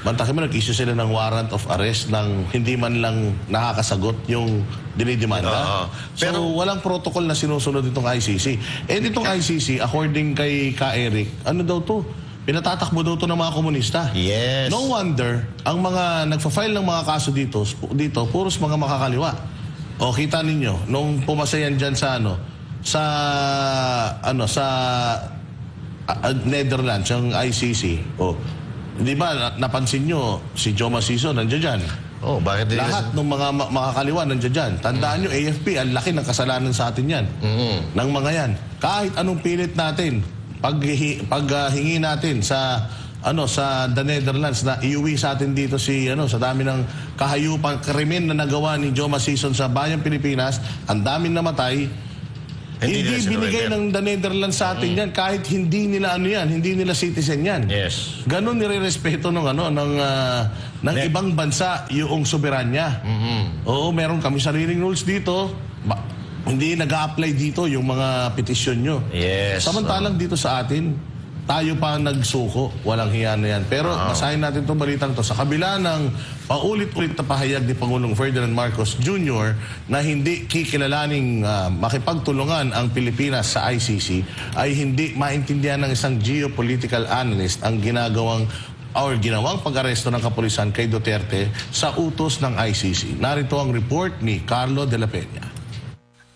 Mantakin mo, nag-issue sila ng warrant of arrest ng hindi man lang nakakasagot yung dinidemanda. Pero walang protocol na sinusunod itong ICC. Itong ICC, according kay Ka Eric, ano daw to? Pinatatakbo daw to ng mga komunista. Yes. No wonder, ang mga nagfa-file ng mga kaso dito puros mga makakaliwa. Kita ninyo, nung pumasa yan dyan sa Netherlands, yung ICC. Di ba, napansin nyo, si Joma Siso nandiyan dyan. Bakit Lahat ng mga makakaliwa nandiyan dyan. Tandaan nyo, AFP, ang laki ng kasalanan sa atin yan. Ng mga yan. Kahit anong pilit natin, paghingi natin sa The Netherlands na iuwi sa atin dito sa dami ng kahayupang krimen na nagawa ni Joma Sison sa bayang Pilipinas, ang daming namatay. Hindi binigay ng The Netherlands sa atin yan kahit hindi nila hindi nila citizen yan. Yes. Ganon nirerespeto ng ibang bansa yung soberanya. Meron kami sariling rules dito. Hindi nag-a-apply dito yung mga petisyon nyo. Yes. Samantalang dito sa atin, tayo pa nagsuko. Walang hiya na yan. Pero basahin natin itong balitang to. Sa kabila ng paulit-ulit na pahayag ni Pangulong Ferdinand Marcos Jr. na hindi kikilalaning makipagtulungan ang Pilipinas sa ICC, ay hindi maintindihan ng isang geopolitical analyst ang ginawang pag-aresto ng kapulisan kay Duterte sa utos ng ICC. Narito ang report ni Carlo de la Peña.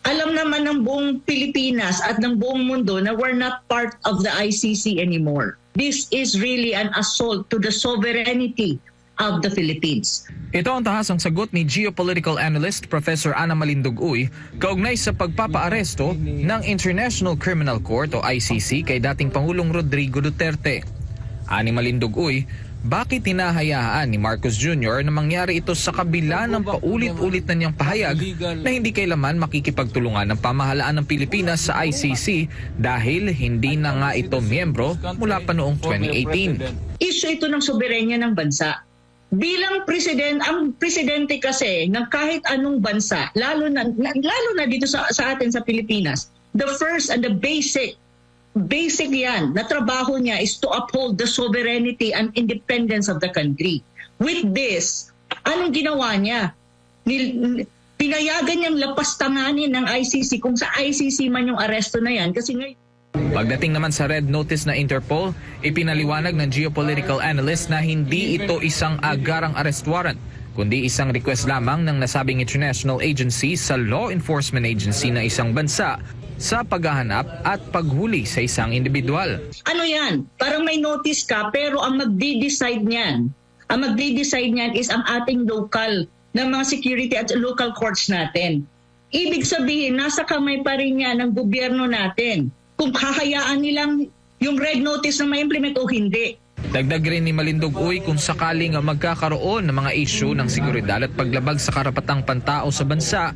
Alam naman ng buong Pilipinas at ng buong mundo na we're not part of the ICC anymore. This is really an assault to the sovereignty of the Philippines. Ito ang tahasang sagot ni geopolitical analyst Professor Ana Malindugoy kaugnay sa pagpapaaresto ng International Criminal Court o ICC kay dating Pangulong Rodrigo Duterte. Ani Malindugoy, bakit hinahayaan ni Marcos Jr. na mangyari ito sa kabila ng paulit-ulit na niyang pahayag na hindi kailaman makikipagtulungan ng pamahalaan ng Pilipinas sa ICC dahil hindi na nga ito miyembro mula pa noong 2018? Issue ito ng soberenya ng bansa. Bilang ang presidente kasi ng kahit anong bansa, lalo na dito sa atin sa Pilipinas, the first and the basic yan na trabaho niya is to uphold the sovereignty and independence of the country. With this, anong ginawa niya? Pinayagan niyang lapastanganin ng ICC kung sa ICC man yung aresto na yan. Kasi ngayon, pagdating naman sa red notice na Interpol, ipinaliwanag ng geopolitical analyst na hindi ito isang agarang arrest warrant, kundi isang request lamang ng nasabing international agency sa law enforcement agency na isang bansa sa paghahanap at paghuli sa isang individual. Ano yan? Parang may notice ka pero ang magdi-decide niyan is ang ating local ng mga security at local courts natin. Ibig sabihin, nasa kamay pa rin yan ng gobyerno natin kung hahayaan nilang yung red notice na ma-implement o hindi. Dagdag rin ni Malindugoy kung sakaling magkakaroon ng mga issue ng seguridad at paglabag sa karapatang pantao sa bansa,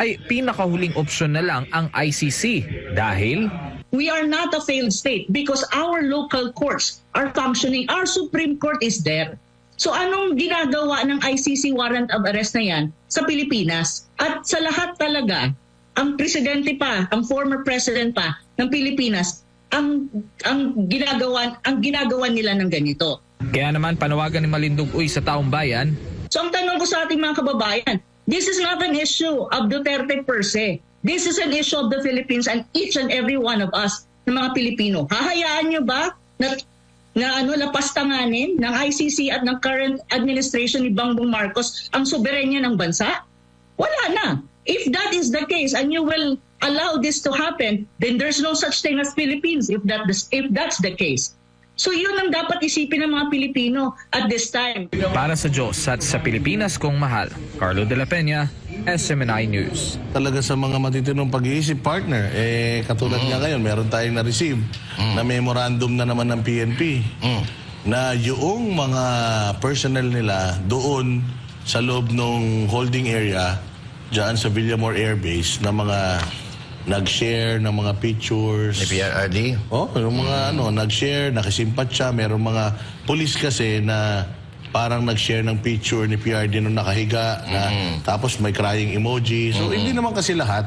ay pinakahuling opsyon na lang ang ICC dahil We are not a failed state because our local courts are functioning. Our Supreme Court is there. So anong ginagawa ng ICC warrant of arrest na yan sa Pilipinas? At sa lahat talaga, ang presidente pa, ang former president pa ng Pilipinas, ang ginagawa nila ng ganito. kaya naman panawagan ni Malindugoy sa taong bayan. So ang tanong ko sa ating mga kababayan, this is not an issue of Duterte per se. This is an issue of the Philippines and each and every one of us ng mga Pilipino. Hahayaan nyo ba na lapastanganin ng ICC at ng current administration ni Bongbong Marcos ang soberenya ng bansa? Wala na. If that is the case and you will allow this to happen, then there's no such thing as Philippines if that's the case. So yun ang dapat isipin ng mga Pilipino at this time. Para sa Diyos at sa Pilipinas kong mahal, Carlo de la Peña, SMNI News. Talaga sa mga matitinong pag-iisip, partner, katulad nga ngayon, meron tayong na-receive na memorandum na naman ng PNP na yung mga personnel nila doon sa loob ng holding area dyan sa Villamor Air Base na mga nag-share ng mga pictures. Ni PRRD? Yung mga nag-share, nakisimpatsa, meron mga pulis kasi na parang nag-share ng picture ni PRD nung nakahiga na tapos may crying emoji. So hindi naman kasi lahat.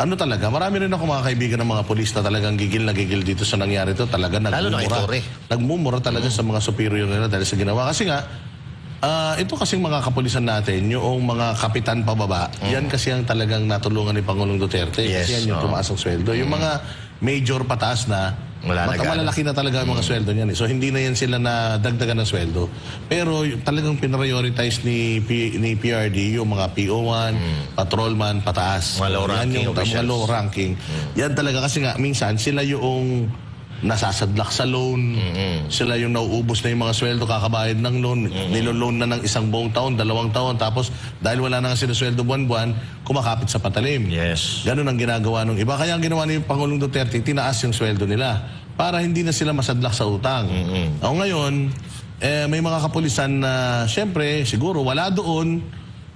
Talaga, marami rin ako mga kaibigan ng mga pulis na talagang gigil na gigil dito sa nangyari to. Talaga Lalo na kay Torre. nagmumura talaga sa mga superior nila dahil sa ginawa. Kasi nga, ito kasing mga kapulisan natin, yung mga kapitan pababa, yan kasi ang talagang natulungan ni Pangulong Duterte. Yes, Kasi yan yung tumaas ang sweldo. Yung mga major pataas na, malalaki na talaga ang mga sweldo niyan. So hindi na yan sila na dagdagan ng sweldo. Pero talagang pinrioritize ni PRD yung mga PO1, patrolman, pataas. Mga low ranking officials. Mga low ranking. Yan talaga kasi nga, minsan sila yung nasasadlak sa loan, sila yung nauubos na yung mga sweldo, kakabayad ng loan, niloloan na ng isang buong taon, 2 taon, tapos dahil wala na nga sinusweldo buwan-buwan, kumakapit sa patalim. Yes. Ganun ang ginagawa ng iba. Kaya ang ginawa ni Pangulong Duterte, tinaas yung sweldo nila para hindi na sila masadlak sa utang. Ngayon, may mga kapulisan na syempre, siguro wala doon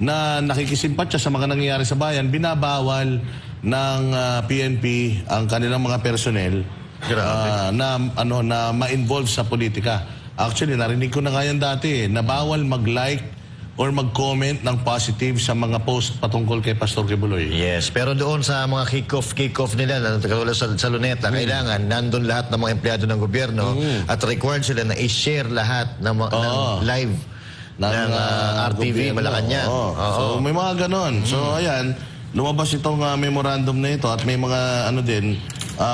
na nakikisimpatya sa mga nangyayari sa bayan, binabawal ng PNP ang kanilang mga personnel na ma-involve sa politika. Actually, narinig ko na nga yan dati, na bawal mag-like or mag-comment ng positive sa mga post patungkol kay Pastor Kibuloy. Yes, pero doon sa mga kick-off nila, na katulad sa Luneta, kailangan nandun lahat ng mga empleyado ng gobyerno at required sila na i-share lahat ng live ng RTV Malacanang. So may mga ganon. So ayan, lumabas itong memorandum na ito at may mga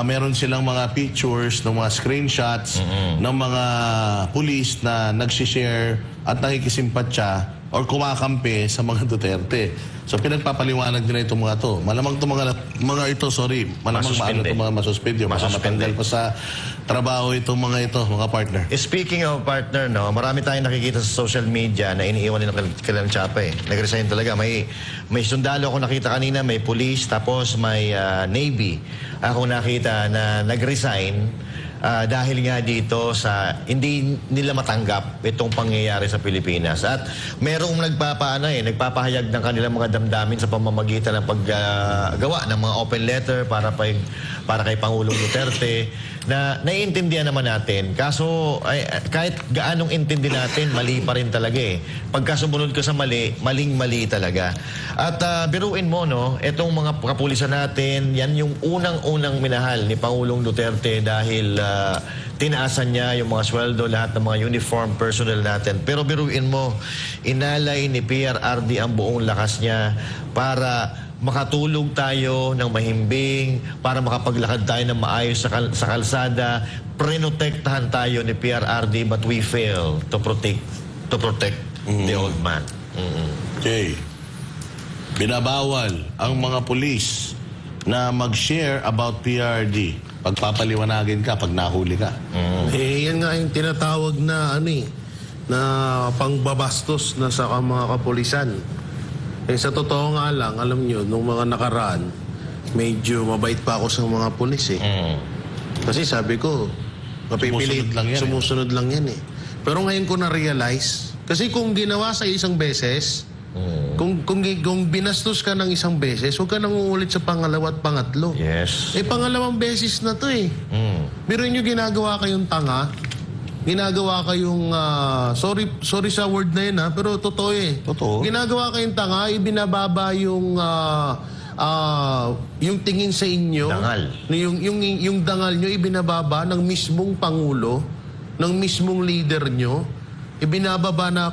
meron silang mga pictures, ng mga screenshots ng mga pulis na nagsishare at nakikisimpatya or kumakampi sa mga Duterte. So pinagpapaliwanag nila itong mga to. Malamang itong mga ito, malamang masuspende. Matatanggal pa sa trabaho itong mga ito, mga partner. Speaking of partner, marami tayong nakikita sa social media na iniiwan nila kailang Chapa Nag-resign talaga. May sundalo ako nakita kanina, may police, tapos may Navy. Ako nakita na nag-resign dahil nga dito sa hindi nila matanggap itong pangyayari sa Pilipinas. At merong nagpapahayag ng kanilang mga damdamin sa pamamagitan ng paggawa ng mga open letter para kay Pangulong Duterte na naiintindihan naman natin. Kaso kahit gaanong intindi natin, mali pa rin talaga Pagka sumunod ka sa mali, maling-mali talaga. At biruin mo, itong mga kapulisan natin, yan yung unang-unang minahal ni Pangulong Duterte dahil tinaasan niya yung mga sweldo, lahat ng mga uniform personnel natin. Pero biruin mo, inalay ni PRRD ang buong lakas niya para makatulog tayo ng mahimbing, para makapaglakad tayo ng maayos sa kalsada. Prinotektahan tayo ni PRRD, but we fail to protect the old man. Okay. Binabawal ang mga pulis na mag-share about PRD. Pagpapaliwanagin ka pag nahuli ka. Yan nga yung tinatawag na na pangbabastos na sa mga kapulisan. Sa totoo nga lang, alam nyo, nung mga nakaraan, medyo mabait pa ako sa mga pulis Kasi sabi ko, mapipilit, Sumusunod lang yan eh. Pero ngayon ko na-realize, kasi kung ginawa sa isang beses, kung binastos ka ng isang beses, huwag ka nang uulit sa pangalawa at pangatlo. Yes. Pangalawang beses na to Pero nyo ginagawa kayong tanga, ginagawa kayong, sorry sa word na yun pero totoo Totoo. Ginagawa kayong tanga, ibinababa yung tingin sa inyo. Dangal. Yung dangal nyo, ibinababa ng mismong Pangulo, ng mismong leader nyo. Ibinababa na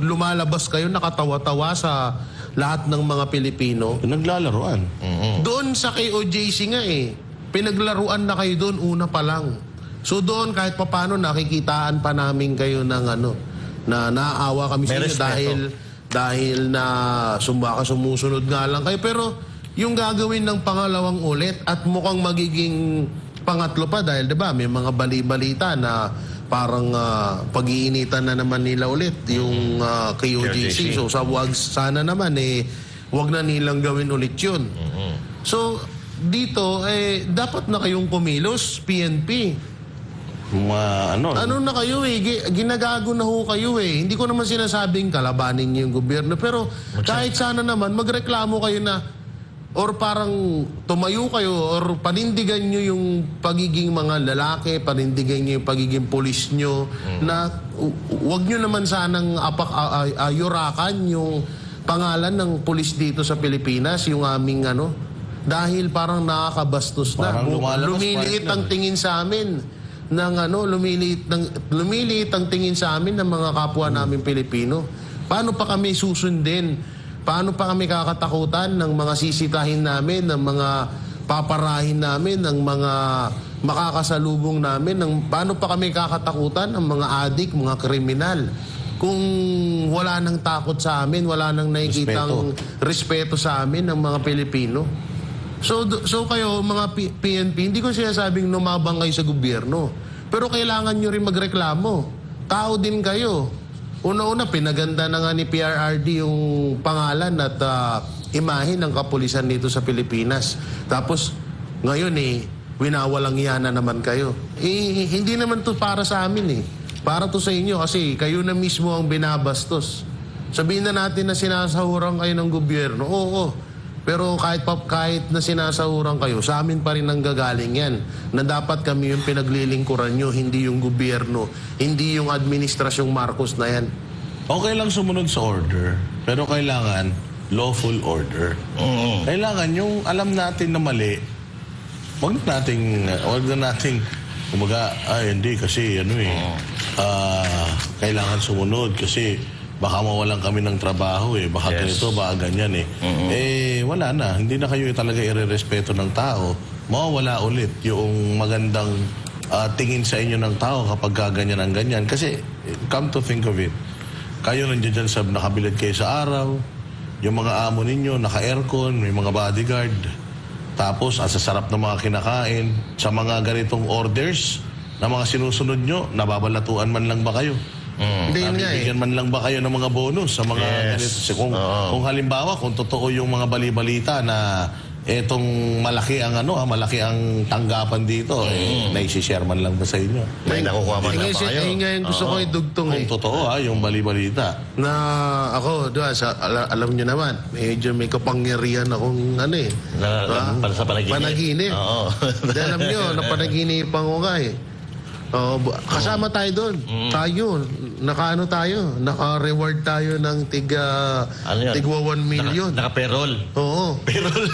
lumalabas kayo, nakatawa-tawa sa lahat ng mga Pilipino. Naglalaroan. Doon sa KOJC nga pinaglaruan na kayo doon una pa lang. So doon kahit papano nakikitaan pa namin kayo ng na naaawa kami sa May inyo respeto. dahil na sumusunod nga lang kayo. Pero yung gagawin ng pangalawang ulit at mukhang magiging pangatlo pa dahil 'di ba may mga bali-balita na parang pag-iinitan na naman nila ulit yung KOJC. So sana naman wag na nilang gawin ulit yun. So dito dapat na kayong kumilos, PNP. Ano na kayo ginagago na ho kayo Hindi ko naman sinasabing kalabanin niyo yung gobyerno, pero kahit sana naman magreklamo kayo na or parang tumayo kayo or panindigan niyo yung pagiging mga lalaki, panindigan niyo yung pagiging pulis niyo na wag niyo naman sanang ayurakan yung pangalan ng pulis dito sa Pilipinas, yung aming dahil parang nakakabastos na. Parang Lumiliit ang tingin sa amin lumiliit ang tingin sa amin ng mga kapwa namin Pilipino. Paano pa kami susundin? Paano pa kami kakatakutan ng mga sisitahin namin, ng mga paparahin namin, ng mga makakasalubong namin, paano pa kami kakatakutan ng mga adik, mga kriminal? Kung wala nang takot sa amin, wala nang nakikitang respeto sa amin ng mga Pilipino. So kayo, mga PNP, hindi ko sinasabing numabang kayo sa gobyerno. Pero kailangan nyo rin magreklamo. Tao din kayo. Una-una, pinaganda na nga ni PRRD yung pangalan at imahe ng kapulisan dito sa Pilipinas. Tapos, ngayon winawalang yan na naman kayo. Hindi naman to para sa amin Para to sa inyo kasi kayo na mismo ang binabastos. Sabihin na natin na sinasahuran kayo ng gobyerno. Oo. Pero kahit na sinasahuran kayo, sa amin pa rin ang gagaling yan. Na dapat kami yung pinaglilingkuran nyo, hindi yung gobyerno, hindi yung administrasyong Marcos na yan. Okay lang sumunod sa order, pero kailangan lawful order. Kailangan yung alam natin na mali, wag na nating kumaga, hindi kasi kailangan sumunod kasi baka mawalan kami ng trabaho baka ganito, baka ganyan wala na, hindi na kayo talaga irerespeto ng tao, mawawala ulit yung magandang tingin sa inyo ng tao kapag ganyan ang ganyan. Kasi come to think of it, kayo nandiyan dyan sa nakabilad kayo sa araw, yung mga amo ninyo naka-aircon, may mga bodyguard, tapos sa sarap ng mga kinakain, sa mga ganitong orders na mga sinusunod nyo, nababalatuan man lang ba kayo? Bigyan man lang ba kayo ng mga bonus sa mga ganito? Kung halimbawa, kung totoo yung mga bali-balita na etong malaki ang malaki ang tanggapan dito, naisishare man lang ba sa inyo? May nakukuha man lang pa kayo. Ngayon gusto ko idugtong Kung totoo yung bali-balita. na ako, alam nyo naman, medyo may kapangyarihan akong Para sa panaginip. Panaginip. Oo. Dahil alam nyo, napanaginipan ko nga kasama tayo doon. Tayo, naka-reward tayo ng tigwa 1 million. Naka-perol. Oo. Perol.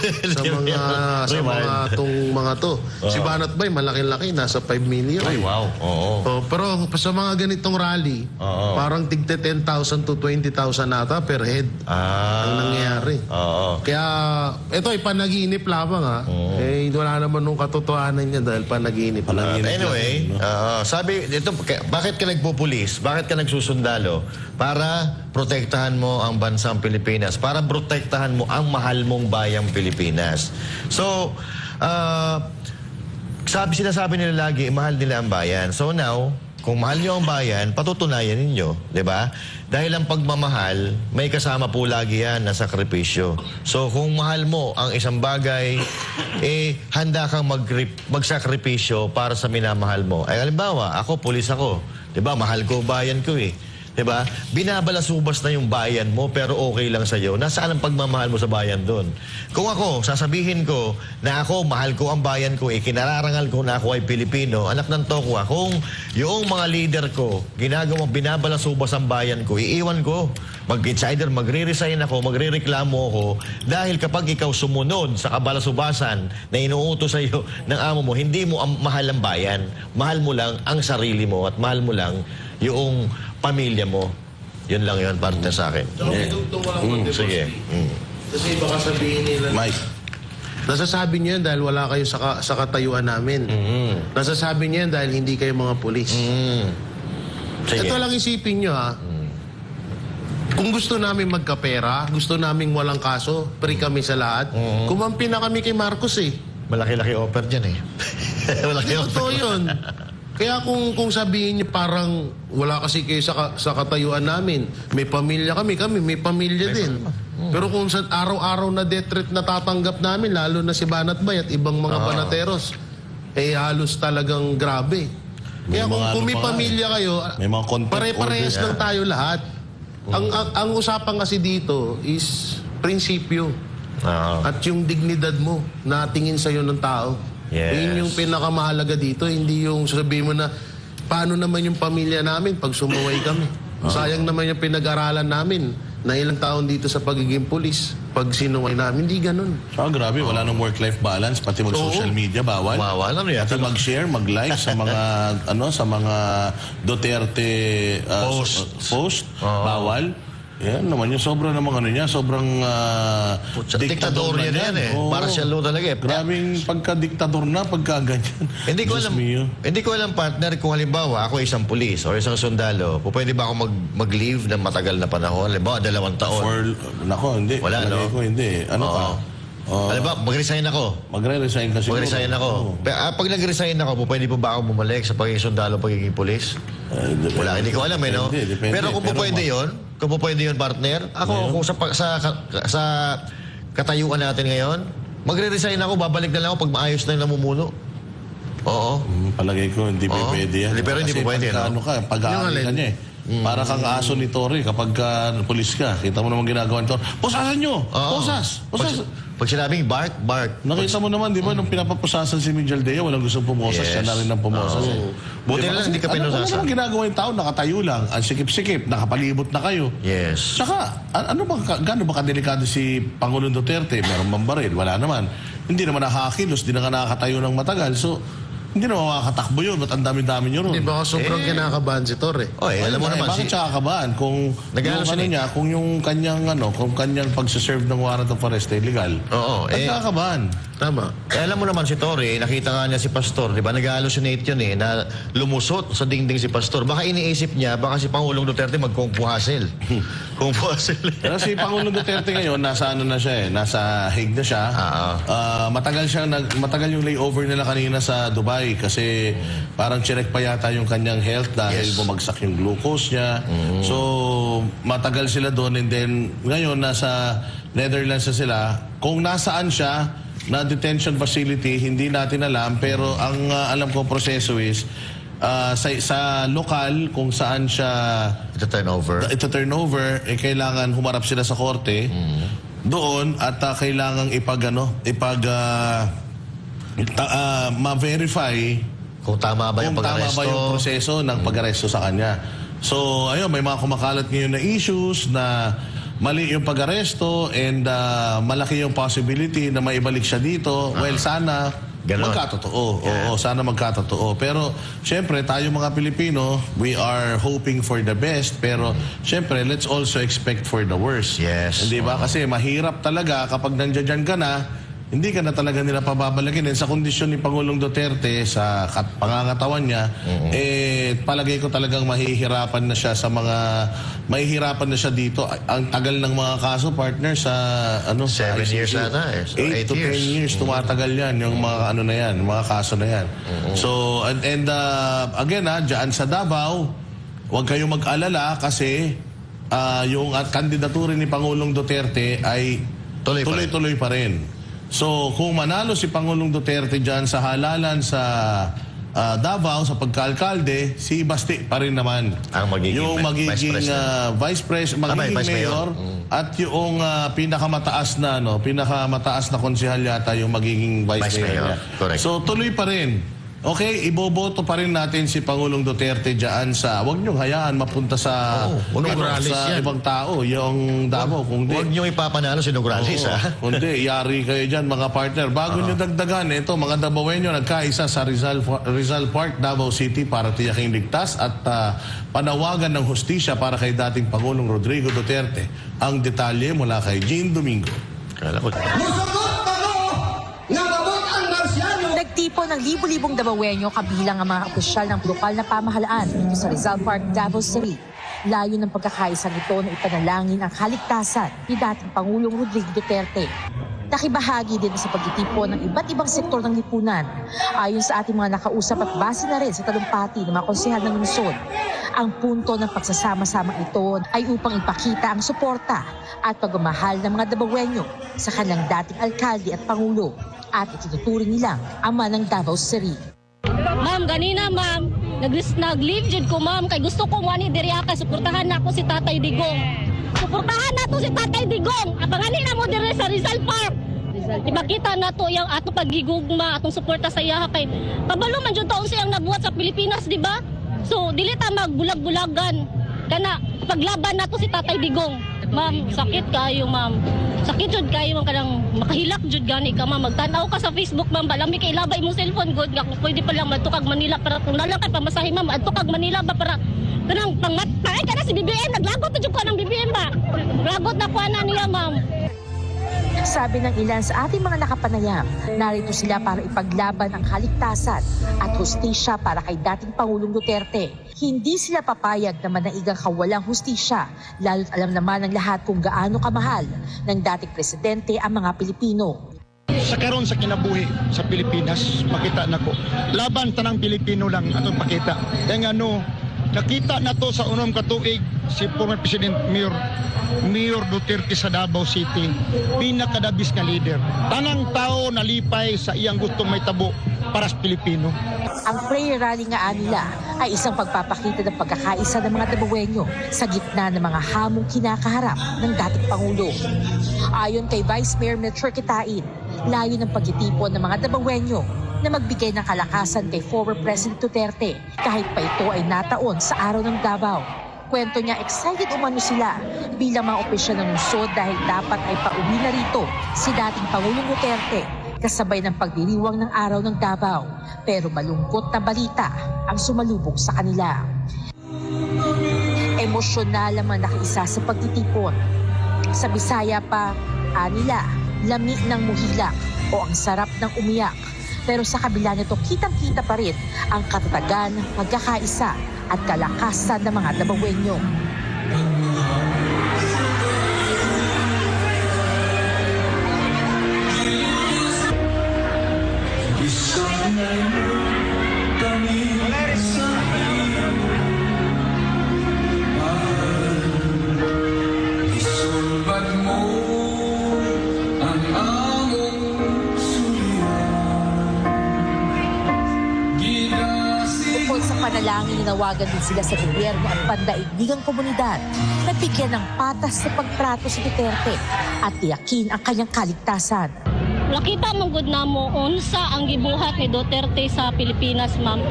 Sa mga to. Si Banat Bay, malaki-laki, nasa 5 million. Ay, wow. Oo. Pero sa mga ganitong rally, parang tigte 10,000 to 20,000 nata per head ang nangyayari. Oo. Kaya, ito ay panaginip lamang wala naman nung katotohanan niya dahil panaginip. Anyway, sabi, bakit ka nagpupulis? Bakit ka ka nagsusundalo? Para protektahan mo ang bansang Pilipinas, para protektahan mo ang mahal mong bayang Pilipinas. So, sinasabi nila lagi, mahal nila ang bayan. So now, kung mahal nyo ang bayan, patutunayan ninyo, di ba? Dahil ang pagmamahal, may kasama po lagi yan na sakripisyo. So kung mahal mo ang isang bagay, handa kang magsakripisyo para sa minamahal mo. Ay halimbawa, ako, pulis ako. Di ba? Mahal ko bayan ko eh. Diba? Binabalasubas na yung bayan mo pero okay lang sa'yo. Nasaan ang pagmamahal mo sa bayan doon? Kung ako, sasabihin ko na ako, mahal ko ang bayan ko, kinararangal ko na ako ay Pilipino, anak ng tokwa, kung yung mga leader ko, binabalasubas ang bayan ko, iiwan ko. Either magre-resign ako, magre-reklamo ako, dahil kapag ikaw sumunod sa kabalasubasan na inuutos sa'yo ng amo mo, hindi mo mahal ang bayan. Mahal mo lang ang sarili mo at mahal mo lang yung pamilya mo. Yun lang yun, partner sa akin. Sige. Kasi baka sabihin nila, Mike. nasasabi niyo yan dahil wala kayo sa katayuan namin. Nasasabi niyo yan dahil hindi kayo mga pulis. Sige. Ito lang isipin niyo ha. Kung gusto namin magkapera, gusto namin walang kaso, free kami sa lahat, kumampi na kami kay Marcos eh. Malaki-laki offer dyan eh. Malaki offer. Totoo yun. Kaya kung sabihin niyo parang wala kasi kayo sa katayuan namin, may pamilya kami may pamilya din. Pero kung sa araw-araw na death threat na tatanggap namin, lalo na si Banat Bay at ibang mga banateros, halos talagang grabe. Kaya kung may pamilya kayo, may mga contempt pare-parehas lang tayo lahat. Ang usapan kasi dito is prinsipyo. At yung dignidad mo na tingin sa'yo ng tao. Yes. Yun yung pinakamahalaga dito, hindi yung sabihin mo na paano naman yung pamilya namin pag sumuway kami. Sayang naman yung pinag-aralan namin na ilang taon dito sa pagiging pulis pag sinuway namin. Hindi ganun. Grabe, wala nang work-life balance, pati mag-social media, bawal. Bawal, ano yan? Pati mag-share, mag-like sa mga, sa mga Duterte post, bawal. Yan naman yung sobrang namang niya, sobrang diktador niya yan eh. Para siya lo talaga eh. Grabing pagka-diktador na, pagka-ganyan. Hindi ko alam partner kung halimbawa ako isang pulis o isang sundalo, pwede ba ako mag-leave ng matagal na panahon? Halimbawa 2 taon. Hindi. Wala, no? Ko, hindi. Ano pa? Halimbawa, mag-resign ako. Magre-resign ka siguro. Mag-resign ako. Pag nag-resign ako, pwede pa ba ako bumalik sa pagiging sundalo, pagiging pulis? Wala, hindi ko alam eh, no? Depende. Pero kung pwede yun, partner, ako kung sa katayuan natin ngayon, magre-resign ako, babalik na lang ako pag maayos na yung namumuno. Oo. Palagay ko, hindi pwede yan. Pero hindi po pwede, no? Pag-aari ka niya eh. Para kang aso ni Torre kapag pulis ka. Kita mo naman ginagawa ni Torre. Pusasan nyo! Pusas! Pag sinabing bark. Nakita mo naman, di ba, nung pinapapusasan si Miguel Dea, walang gustong pumosas. Yes. Siya na rin ang pumosas. Buti na lang, hindi ka pinusasan. Ano naman ginagawa yung tao? Nakatayo lang. Ang sikip-sikip. Nakapalibot na kayo. Yes. Tsaka, gaano ba kadelikado si Pangulong Duterte? Meron bang baril? Wala naman. Hindi naman nakakilos, hindi na nakakatayo ng matagal. So, hindi naman makakatakbo yun. Ba't ang dami-dami nyo ron? Hindi ba sobrang kinakabahan si Torre? Alam mo naman bakit siya kakabahan? Kung yung kanyang pagsiserve ng warrant of arrest ay illegal. Oo. Kakabahan. Tama. Alam mo naman si Torre, nakita nga niya si Pastor, di ba? Nag-hallucinate yun eh, na lumusot sa dingding si Pastor. Baka iniisip niya, baka si Pangulong Duterte mag-kungpuhasil. Kungpuhasil. Pero si Pangulong Duterte ngayon, nasa siya eh. Nasa Hague na siya. Matagal yung layover nila kanina sa Dubai kasi parang chinek pa yata yung kanyang health dahil bumagsak yung glucose niya. So, matagal sila doon and then ngayon nasa Netherlands na sila. Kung nasaan siya, na detention facility, hindi natin alam, pero ang alam ko proseso is sa lokal kung saan siya Ito turnover, kailangan humarap sila sa korte doon at kailangan ma-verify kung tama ba yung proseso ng pag-aresto sa kanya. So, ayun, may mga kumakalat ngayon na issues na mali yung pag-aresto and malaki yung possibility na maibalik siya dito. Well, sana magkatotoo. Oo, sana magkatotoo. Pero, syempre, tayo mga Pilipino, we are hoping for the best. Pero, syempre, let's also expect for the worst. Yes. Hindi ba? Kasi mahirap talaga kapag nandiyan ka na, hindi ka na talaga nila pababalakin. And sa kondisyon ni Pangulong Duterte, sa pangangatawan niya, palagay ko talagang mahihirapan na siya mahihirapan na siya dito. Ang tagal ng mga kaso, partner, sa 7 ICC. years na So, 8 to 10 years tumatagal yan, yung mga mga kaso na yan. So, and again, dyan sa Davao, huwag kayong mag-alala kasi yung kandidatura ni Pangulong Duterte ay tuloy-tuloy pa rin. So, kung manalo si Pangulong Duterte dyan sa halalan sa Davao, sa pagka-alkalde, si Basti pa rin naman. Ang magiging vice mayor at yung pinakamataas na konsehal yata yung magiging vice mayor niya. Correct. So, tuloy pa rin. Okay, iboboto pa rin natin si Pangulong Duterte dyan wag niyong hayaan mapunta sa Nograles yan. ibang tao, yung Davao. Kung di, Huwag niyo ipapanalo si Nograles, ha? kundi, yari kayo dyan mga partner. Bago nyo dagdagan, ito mga Davaoenyo nagkaisa sa Rizal Park, Davao City para tiyaking ligtas at panawagan ng hustisya para kay dating Pangulong Rodrigo Duterte. Ang detalye mula kay Jean Domingo. Kala ko. Nagtipon ng libu-libong Davaoenyo kabilang ang mga opisyal ng lokal na pamahalaan dito sa Rizal Park, Davao City. Layo ng pagkakaisang ito na ipanalangin ang kaligtasan ni dating Pangulong Rodrigo Duterte. Nakibahagi din sa pagtitipon ng iba't ibang sektor ng lipunan. Ayon sa ating mga nakausap at base na rin sa talumpati ng mga konsehal ng lungsod, ang punto ng pagsasama-sama ito ay upang ipakita ang suporta at pagmamahal ng mga Davaoenyo sa kanilang dating alkalde at pangulo at itinuturing nilang ama ng Davao City. Ma'am, ganina ma'am, nag-leave jud ko ma'am, kay gusto ko wani diri kay suportahan na ako si Tatay Digong. Suportahan na to si Tatay Digong. Abanganin na mo diri sa Rizal Park. Ipakita na to yung ato paghigugma, atong suporta sa iya kay kabalo man jud taon siyang nabuhat sa Pilipinas, di ba? So dili ta magbulag-bulagan kana paglaban na to si Tatay Digong. Ma'am, sakit kayo ma'am. Sakit jud kayo man kanang makahilak jud gani ka ma'am. Magtanaw ka sa Facebook ma'am, balami kay ilabay mo cellphone good nga kung pwede pa lang madtukag Manila para kung nalang kay pamasahe ma'am, adtukag Manila ba para kanang pangmatay ka na si BBM, naglagot na jud ko ng BBM ba. Lagot na kuha na niya ma'am. Sabi ng ilan sa ating mga nakapanayam, narito sila para ipaglaban ang kaligtasan at hustisya para kay dating Pangulong Duterte. Hindi sila papayag na manaigang kawalang hustisya, lalo't alam naman ng lahat kung gaano kamahal ng dating presidente ang mga Pilipino. Sa karon sa kinabuhi sa Pilipinas, makita nako. Laban tanang Pilipino lang atong pakita. Kaya nakita na to sa unom katuig si former President Mayor Duterte sa Davao City, pinakadabis nga leader. Tanang tao nalipay sa iyang gustong may tabo para sa Pilipino. Ang prayer rally nga nila ay isang pagpapakita ng pagkakaisa ng mga Davaoenyo sa gitna ng mga hamong kinakaharap ng dating Pangulo. Ayon kay Vice Mayor Melchor Kitain, layo ng pagtitipon ng mga Davaoenyo na magbigay ng kalakasan kay former President Duterte kahit pa ito ay nataon sa araw ng Davao. Kwento niya, excited umano sila bilang mga opisyal ng lungsod dahil dapat ay pauwi na rito si dating Pangulong Duterte kasabay ng pagdiriwang ng araw ng Davao. Pero malungkot na balita ang sumalubog sa kanila. Emosyonal ang mga nakiisa sa pagtitipon. Sa Bisaya pa, anila, lami ng muhilak o ang sarap ng umiyak. Pero sa kabila nito, kitang-kita pa rin ang katatagan, pagkakaisa at kalakasan ng mga Davaoenyo. Bukod sa panalangin, ninawagan din sila sa gobyerno at pandaigdigang komunidad na bigyan ng patas sa pagtrato si Duterte at tiyakin ang kanyang kaligtasan. Nakita mong good na mo unsa ang gibuhat ni Duterte sa Pilipinas ma'am.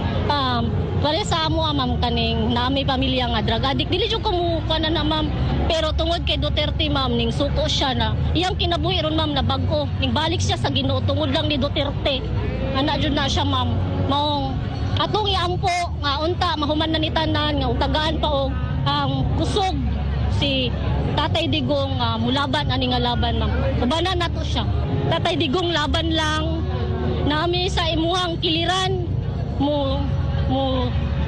Pare sa amo ma'am kaning na may pamilya nga drug addict. Dili jud ko mo kana na ma'am. Pero tungod kay Duterte ma'am ning suko siya na. Iyang kinabuhi ron ma'am na bag-o. Ning balik siya sa Ginoo tungod lang ni Duterte. Ana jud na siya ma'am. Maong atong iampo nga unta mahuman na ni tanan nga utagaan pa og kusog si Tatay Digong mulaban ani nga laban ma'am. Ubanan nato siya. Tatay Digong laban lang nami sa imuhang kiliran mo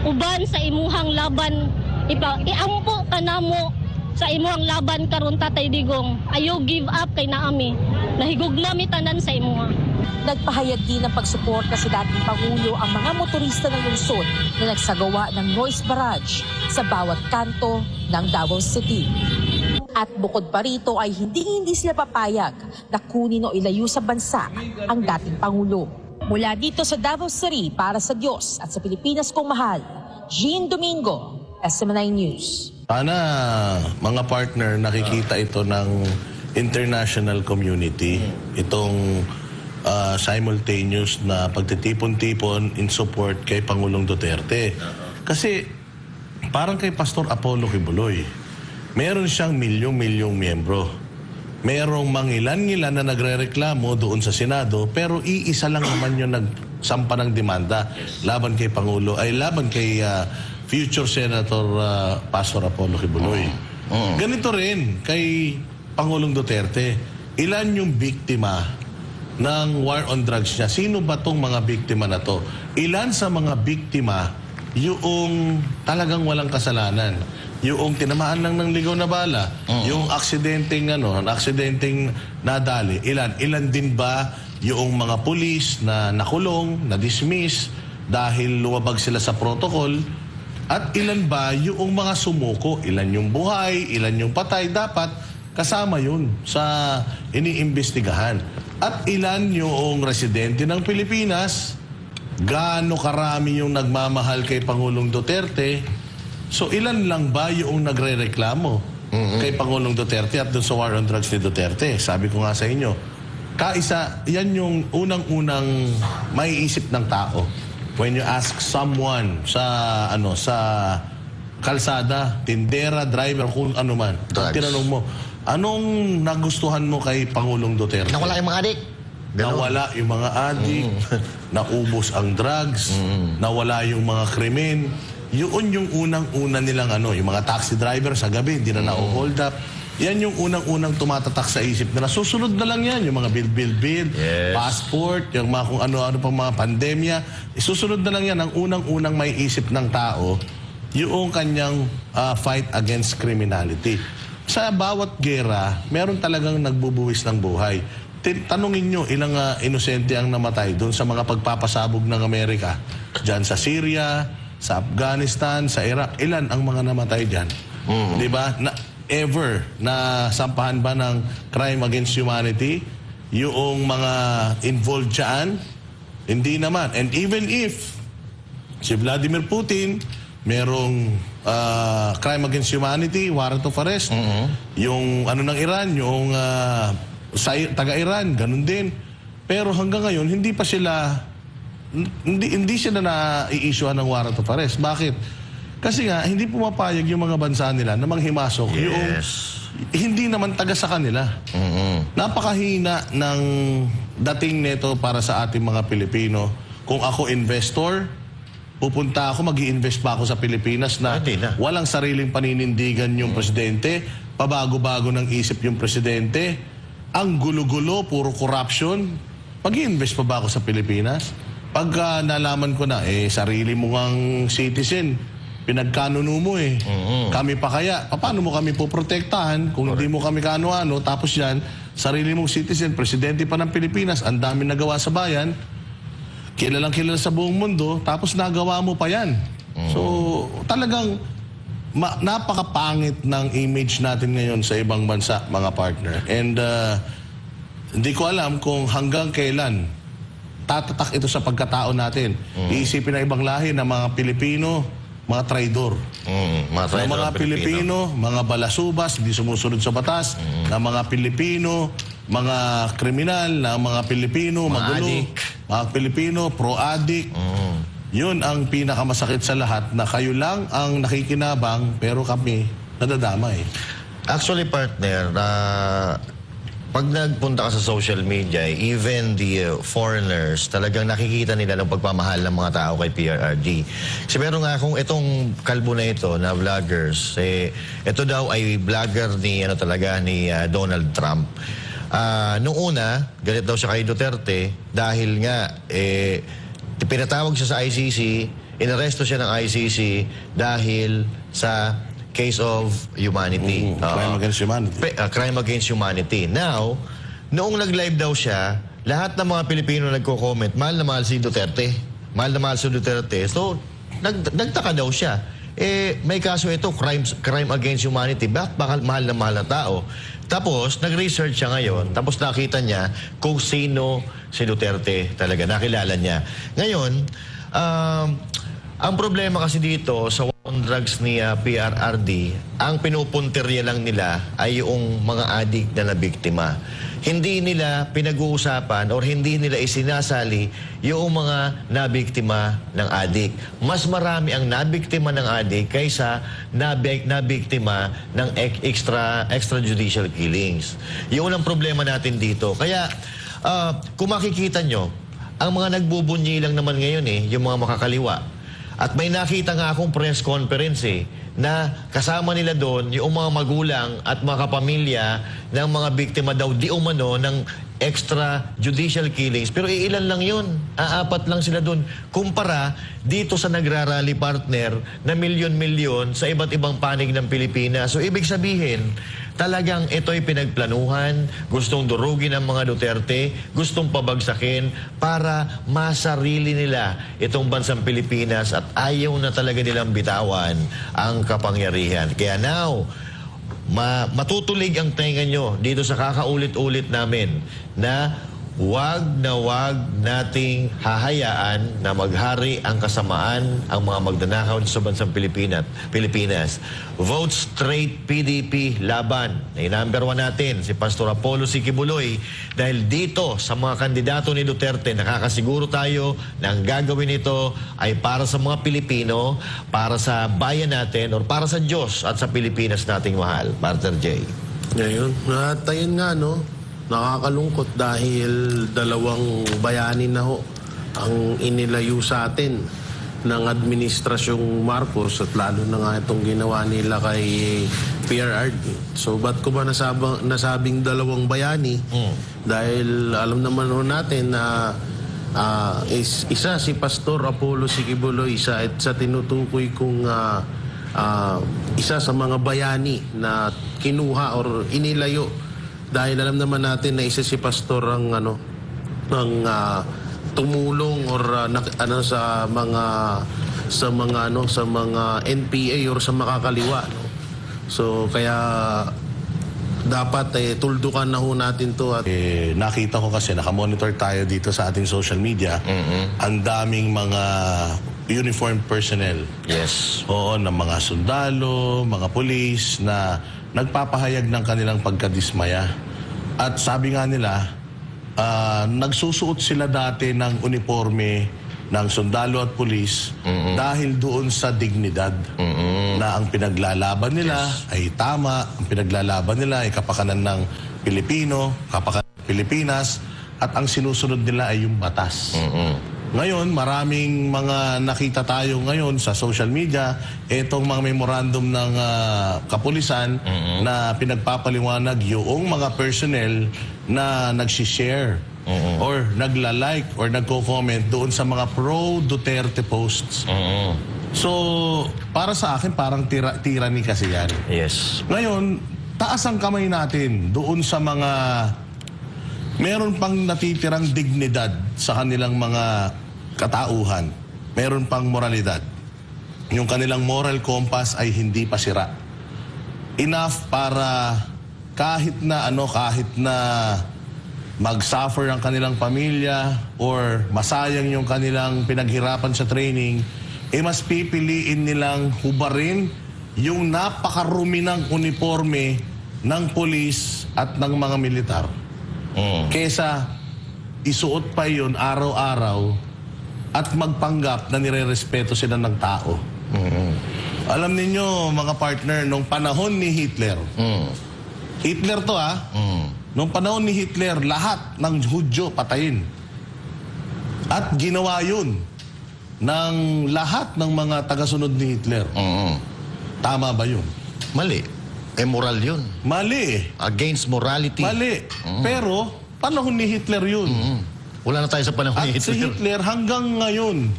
uban sa imuhang laban iampo ka namo sa imuhang laban karon Tatay Digong. Ayaw give up kay naami. Nahigugma mi tanan sa imuha. Nagpahayag din ng pagsuporta sa dating Pangulo ang mga motorista ng lungsod na nagsagawa ng noise barrage sa bawat kanto ng Davao City. At bukod pa rito ay hindi sila papayag na kunin o ilayo sa bansa ang dating Pangulo. Mula dito sa Davao City para sa Diyos at sa Pilipinas kong mahal, Jean Domingo, SMNI News. Sana mga partner nakikita ito ng international community, itong simultaneous na pagtitipon-tipon in support kay Pangulong Duterte. Kasi parang kay Pastor Apollo Kibuloy, meron siyang milyong-milyong miyembro. Merong mangilan-ngilan na nagrereklamo doon sa Senado, pero iisa lang naman yung nagsampa ng demanda laban kay Pangulo, ay laban kay future Senator Pastor Apollo Kibuloy. Ganito rin kay Pangulong Duterte. Ilan yung biktima ng war on drugs niya? Sino ba tong mga biktima na to? Ilan sa mga biktima yung talagang walang kasalanan? Yung tinamaan lang ng ligaw na bala, yung aksidenteng nadali. Ilan din ba yung mga pulis na nakulong, na dismiss dahil luwabag sila sa protocol? At ilan ba yung mga sumuko? Ilan yung buhay, ilan yung patay? Dapat kasama yun sa iniimbestigahan. At ilan yung residente ng Pilipinas? Gaano karami yung nagmamahal kay Pangulong Duterte? So ilan lang ba yung nagre-reklamo kay Pangulong Duterte at doon sa war on drugs ni Duterte? Sabi ko nga sa inyo, kaisa, yan yung unang-unang maiisip ng tao. When you ask someone sa kalsada, tindera, driver, kung ano man, tinanong mo, anong nagustuhan mo kay Pangulong Duterte? Nawala yung mga adik. Nawala yung mga adik, naubos ang drugs, nawala yung mga krimen. Yun yung unang-una nilang yung mga taxi driver sa gabi, hindi na na-hold up. Yan yung unang-unang tumatatak sa isip nila. Susunod na lang yan, yung mga bill, passport, yung mga kung ano-ano pa mga pandemya. Susunod na lang yan, ang unang-unang may isip ng tao, yung kanyang fight against criminality. Sa bawat gera, meron talagang nagbubuwis ng buhay. Tanungin nyo, ilang inosente ang namatay doon sa mga pagpapasabog ng Amerika. Diyan sa Syria, sa Afghanistan, sa Iraq. Ilan ang mga namatay dyan? Di ba? Ever na sampahan ba ng crime against humanity? Yung mga involved dyan? Hindi naman. And even if si Vladimir Putin merong crime against humanity, warrant of arrest, yung ng Iran, yung taga-Iran, ganun din. Pero hanggang ngayon, hindi sila na-i-issuean ng warrant of arrest. Bakit? Kasi nga, hindi pumapayag yung mga bansa nila na manghimasok yung hindi naman taga sa kanila. Napakahina ng dating neto para sa ating mga Pilipino. Kung ako investor, pupunta ako, mag-i-invest pa ako sa Pilipinas na walang sariling paninindigan yung presidente, pabago-bago ng isip yung presidente, ang gulo-gulo, puro corruption, mag-i-invest pa ba ako sa Pilipinas? Pagka nalaman ko na, sarili mo ngang citizen, pinagkanuno mo kami pa kaya, paano mo kami poprotektahan kung hindi mo kami kaano-ano, tapos yan, sarili mong citizen, presidente pa ng Pilipinas, ang dami nagawa sa bayan, kilalang kilala sa buong mundo, tapos nagawa mo pa yan. So, talagang napakapangit ng image natin ngayon sa ibang bansa, mga partner. And hindi ko alam kung hanggang kailan tatatak ito sa pagkatao natin. Iisipin ng ibang lahi na mga Pilipino, mga traidor. Mga Pilipino, mga balasubas, hindi sumusunod sa batas, na mga Pilipino, mga kriminal, na mga Pilipino, magulo, mga Pilipino, pro-addict. Yun ang pinakamasakit sa lahat, na kayo lang ang nakikinabang, pero kami nadadamay. Actually, partner, pag nagpunta ka sa social media, even the foreigners, talagang nakikita nila ng pagpamahal ng mga tao kay PRRD. Kasi meron nga kung itong kalbo na ito, na vloggers, ito daw ay vlogger ni, ni Donald Trump. Noong una, galit daw siya kay Duterte dahil nga, pinatawag siya sa ICC, inaresto siya ng ICC dahil sa case of humanity. Crime against humanity. Crime against humanity. Now, noong nag-live daw siya, lahat ng mga Pilipino nagko-comment, mahal na mahal si Duterte. Mahal na mahal si Duterte. So, nagtaka daw siya. May kaso ito, crime against humanity. Bakit mahal na mahal na tao? Tapos, nag-research siya ngayon. Tapos nakita niya kung sino si Duterte talaga. Nakilala niya. Ngayon, ang problema kasi dito sa on drugs ni PRRD, ang pinupuntirya lang nila ay yung mga adik na nabiktima. Hindi nila pinag-uusapan or hindi nila isinasali yung mga nabiktima ng adik. Mas marami ang nabiktima ng adik kaysa nabiktima ng extrajudicial killings. Yun ang problema natin dito. Kaya, kung makikita nyo, ang mga nagbubunyi lang naman ngayon yung mga makakaliwa. At may nakita nga akong press conference na kasama nila doon yung mga magulang at mga kapamilya ng mga biktima daw di umano ng extrajudicial killings. Pero ilan lang yun. Apat lang sila doon. Kumpara dito sa nagrarally partner na milyon-milyon sa iba't ibang panig ng Pilipinas. So ibig sabihin, talagang ito'y pinagplanuhan, gustong durugin ng mga Duterte, gustong pabagsakin para masarili nila itong bansang Pilipinas at ayaw na talaga nilang bitawan ang kapangyarihan. Kaya now, matutulig ang tenga nyo dito sa kakaulit-ulit namin na wag nating hahayaan na maghari ang kasamaan ang mga magdanakaw sa bansang Pilipinas. Vote straight PDP laban. Number 1 natin, si Pastor Apollo Sikibuloy. Dahil dito sa mga kandidato ni Duterte, nakakasiguro tayo na ang gagawin ito ay para sa mga Pilipino, para sa bayan natin, or para sa Diyos at sa Pilipinas nating mahal. Partner J. Ngayon, at ayun nga, nakakalungkot dahil dalawang bayani na ang inilayo sa atin ng Administrasyong Marcos at lalo na nga itong ginawa nila kay PRRD. So, ba't ko ba nasabing dalawang bayani? Dahil alam naman natin na isa si Pastor Apollo Sikibuloy, isa at sa tinutukoy kong isa sa mga bayani na kinuha or inilayo. Dahil alam naman natin na isa si Pastor ang tumulong or sa mga NPA or sa makakaliwa. So kaya dapat tuldukan na natin to at nakita ko kasi nakamonitor tayo dito sa ating social media. Ang daming mga uniformed personnel. Yes. Oo, ng mga sundalo, mga pulis na nagpapahayag ng kanilang pagkadismaya. At sabi nga nila, nagsusuot sila dati ng uniforme ng sundalo at pulis dahil doon sa dignidad na ang pinaglalaban nila ay tama, ang pinaglalaban nila ay kapakanan ng Pilipino, kapakanan ng Pilipinas, at ang sinusunod nila ay yung batas. Ngayon, maraming mga nakita tayo ngayon sa social media, itong mga memorandum ng kapulisan na pinagpapaliwanag yung mga personnel na nagsishare or nagla-like or nagko-comment doon sa mga pro-Duterte posts. So, para sa akin, parang tyranny kasi yan. Yes. Ngayon, taas ang kamay natin doon sa mga meron pang natitirang dignidad sa kanilang mga katauhan. Meron pang moralidad. Yung kanilang moral compass ay hindi pa sira. Enough para kahit na mag-suffer ang kanilang pamilya or masayang yung kanilang pinaghirapan sa training, mas pipiliin nilang hubarin yung napakarumi ng uniforme ng pulis at ng mga militar. Kesa isuot pa yun araw-araw at magpanggap na nire-respeto sila ng tao. Alam ninyo, mga partner, nung panahon ni Hitler, Hitler to Noong panahon ni Hitler, lahat ng Hudyo patayin. At ginawa yun ng lahat ng mga tagasunod ni Hitler. Tama ba yun? Mali. Immoral yun. Mali. Against morality. Mali. Pero, panahon ni Hitler yun. Wala na tayo sa panahon At ni si Hitler. Hitler hanggang ngayon,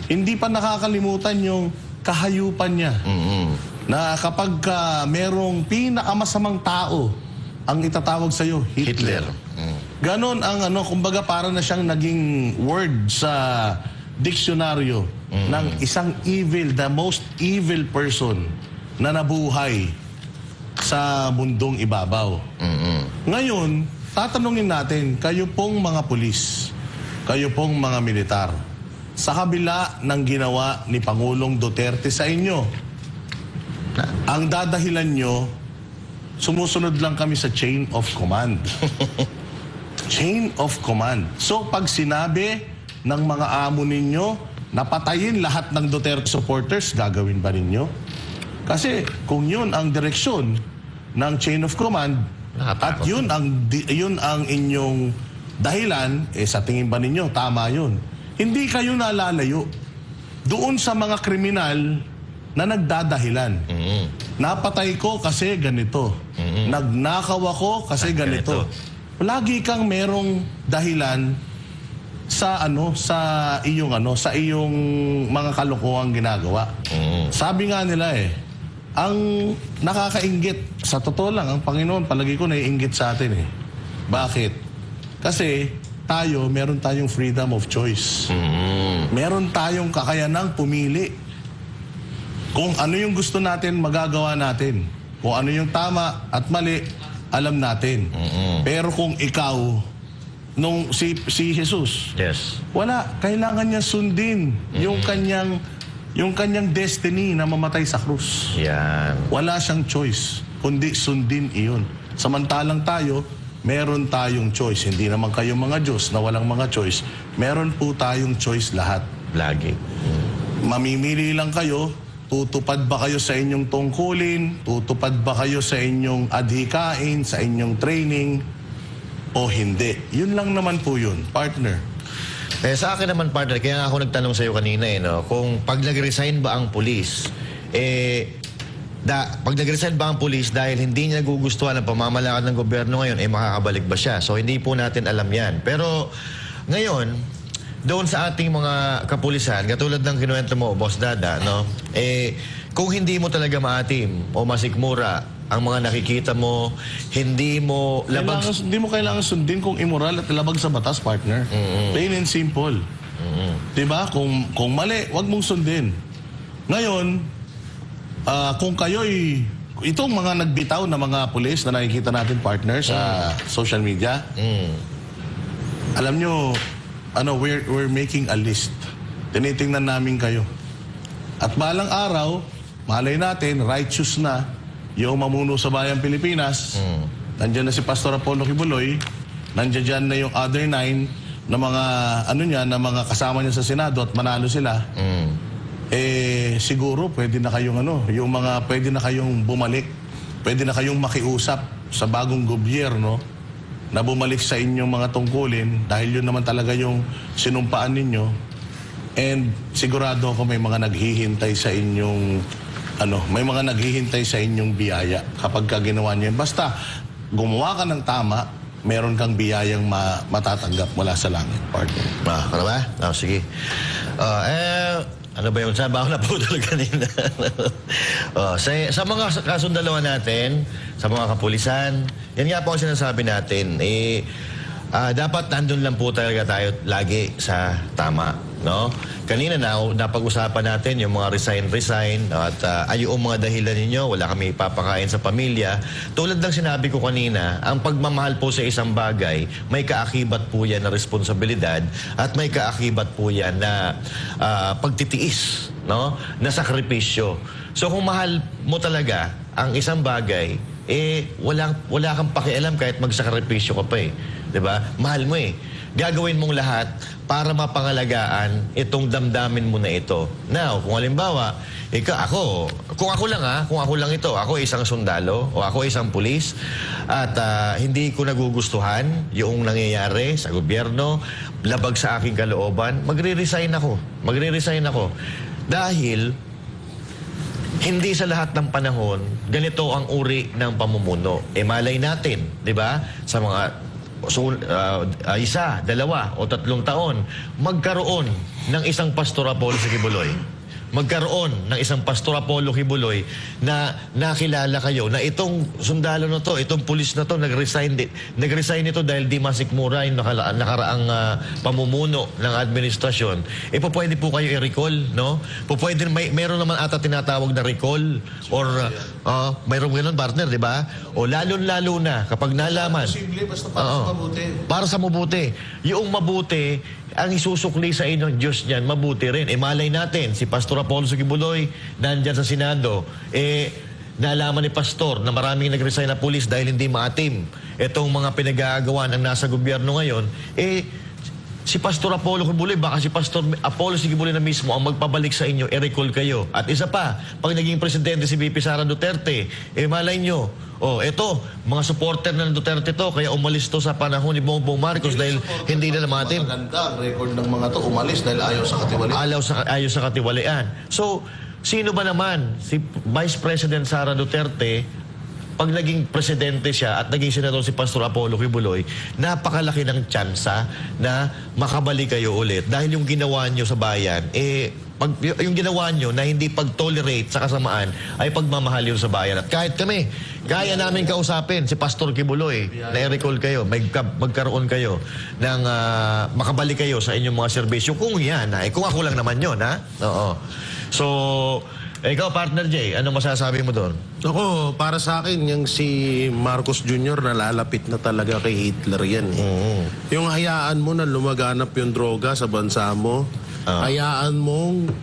hindi pa nakakalimutan yung kahayupan niya. Na kapag merong pinakamasamang tao ang itatawag sa'yo, Hitler. Ganon ang kumbaga para na siyang naging word sa diksyonaryo ng isang evil, the most evil person na nabuhay sa mundong ibabaw. Ngayon, tatanungin natin, kayo pong mga pulis, kayo pong mga militar, sa kabila ng ginawa ni Pangulong Duterte sa inyo, ang dadahilan nyo, sumusunod lang kami sa chain of command. Chain of command. So, pag sinabi ng mga amo ninyo, napatayin lahat ng Duterte supporters, gagawin ba ninyo? Kasi kung yun ang direksyon ng chain of command, at yun ang inyong dahilan, sa tingin ba ninyo, tama yun. Hindi kayo nalalayo doon sa mga kriminal na nagdadahilan. Napatay ko kasi ganito. Nagnakaw ako kasi ganito. Lagi kang merong dahilan sa sa iyong mga kalokohang ginagawa. Sabi nga nila ang nakakainggit, sa totoo lang, ang Panginoon palagi ko naiinggit sa atin Bakit? Kasi meron tayong freedom of choice. Meron tayong kakayanang pumili. Kung ano yung gusto natin, magagawa natin. Kung ano yung tama at mali, alam natin. Pero kung ikaw, nung si Jesus, Yes. wala, kailangan niya sundin yung kanyang destiny na mamatay sa krus. Yan. Wala siyang choice, kundi sundin iyon. Samantalang tayo, meron tayong choice. Hindi naman kayo mga Diyos na walang mga choice. Meron po tayong choice lahat. Lagi. Mamimili lang kayo, tutupad ba kayo sa inyong tungkulin, tutupad ba kayo sa inyong adhikain, sa inyong training, o hindi. Yun lang naman po yun, partner. Sa akin naman, partner, kaya nga ako nagtanong sa'yo kanina, kung pag nag-resign ba ang pulis, pag nag-resign ba ang pulis dahil hindi niya nagugustuhan ang pamamalakad ng gobyerno ngayon, makakabalik ba siya? So, hindi po natin alam yan. Pero, ngayon, doon sa ating mga kapulisan, katulad ng kinuwento mo, Boss Dada, kung hindi mo talaga maatim o masikmura ang mga nakikita mo, hindi mo labag... Hindi mo kailangan sundin kung immoral at labag sa batas, partner. Plain and simple. Diba? Kung mali, wag mong sundin. Ngayon, kung kayo'y... Itong mga nagbitaw na mga pulis na nakikita natin, partner, sa social media, alam nyo, we're making a list. Tinitingnan namin kayo. At balang araw, malay natin, righteous na yung mamuno sa bayang Pilipinas. Nandiyan na si Pastor Apollo Kibuloy, nandiyan na yung other 9 na mga na mga kasama niya sa Senado at manalo sila. Siguro pwede na kayong pwede na kayong bumalik. Pwede na kayong makiusap sa bagong gobyerno na bumalik sa inyong mga tungkulin dahil yun naman talaga yung sinumpaan ninyo. And sigurado ako may mga naghihintay sa inyong may mga naghihintay sa inyong biyaya kapag ka ginawa niyo. Basta gumawa ka ng tama, meron kang biyayang matatanggap mula sa langit, partner. Ano ba? Sige. Ano ba yun? Sabi ako na po talaga kanina. Sa mga kasundalawan natin, sa mga kapulisan, yan nga po ang sinasabi natin, dapat nandun lang po talaga tayo lagi sa tama. No? Kanina napag-usapan natin yung mga resign at yung mga dahilan ninyo, wala kami ipapakain sa pamilya. Tulad ng sinabi ko kanina, ang pagmamahal po sa isang bagay, may kaakibat po yan na responsibilidad at may kaakibat po yan na pagtitiis, no? Na sakripisyo. So kung mahal mo talaga ang isang bagay, wala kang pakialam kahit magsakripisyo ka pa 'di ba? Mahal mo gagawin mong lahat para mapangalagaan itong damdamin mo na ito. Now, kung halimbawa, kung ako lang ito, ako isang sundalo o ako isang pulis at hindi ko nagugustuhan yung nangyayari sa gobyerno, labag sa aking kalooban, magre-resign ako. Dahil hindi sa lahat ng panahon ganito ang uri ng pamumuno. Malay natin, 'di ba? Sa mga isa, dalawa o 3 taon, magkaroon ng isang Pastor Apollo Kibuloy. Magkaroon ng isang Pastor Apollo Kibuloy na nakilala kayo na itong sundalo na to, itong pulis na to, nag-resign ito dahil di masikmura yung nakaraang pamumuno ng administrasyon. Pwede po kayo i-recall, no? Pwede, meron naman ata tinatawag na recall or mayroon gano'n, partner, di ba? O lalo-lalo na kapag nalaman. Posible, basta para sa mabuti. Para sa mabuti. Yung mabuti, ang isusukli sa inyong Diyos niyan, mabuti rin. Malay natin, si Pastor Apollo Kibuloy, nandyan sa Senado, nalaman ni Pastor na maraming nag-resign na pulis dahil hindi maatim itong mga pinag-aagawa ng nasa gobyerno ngayon, si Pastor Apollo Kibuloy, baka si Pastor Apollo Kibuloy na mismo ang magpabalik sa inyo, i-recall kayo. At isa pa, pag naging presidente si VP Sara Duterte, malay nyo, eto, mga supporter ng Duterte to, kaya umalis to sa panahon ni Bongbong Marcos dahil hindi na namatim. Maganda ang record ng mga to, umalis dahil ayaw sa katiwalian. Ayaw sa katiwalian. So, sino ba naman si Vice President Sara Duterte, pag naging presidente siya at naging senador si Pastor Apollo Kibuloy, napakalaki ng tsansa na makabalik kayo ulit. Dahil yung ginawa nyo sa bayan, yung ginawa nyo na hindi pag-tolerate sa kasamaan ay pagmamahal yun sa bayan. At kahit kami, kaya namin kausapin si Pastor Kibuloy na i-recall kayo, magkaroon kayo ng makabalik kayo sa inyong mga serbisyo. Kung yan, kung ako lang naman yun, ha? Oo. So, ikaw, partner Jay, ano masasabi mo doon? Ako, para sa akin, yung si Marcos Jr. nalalapit na talaga kay Hitler yan. Yung hayaan mo na lumaganap yung droga sa bansa mo, hayaan mong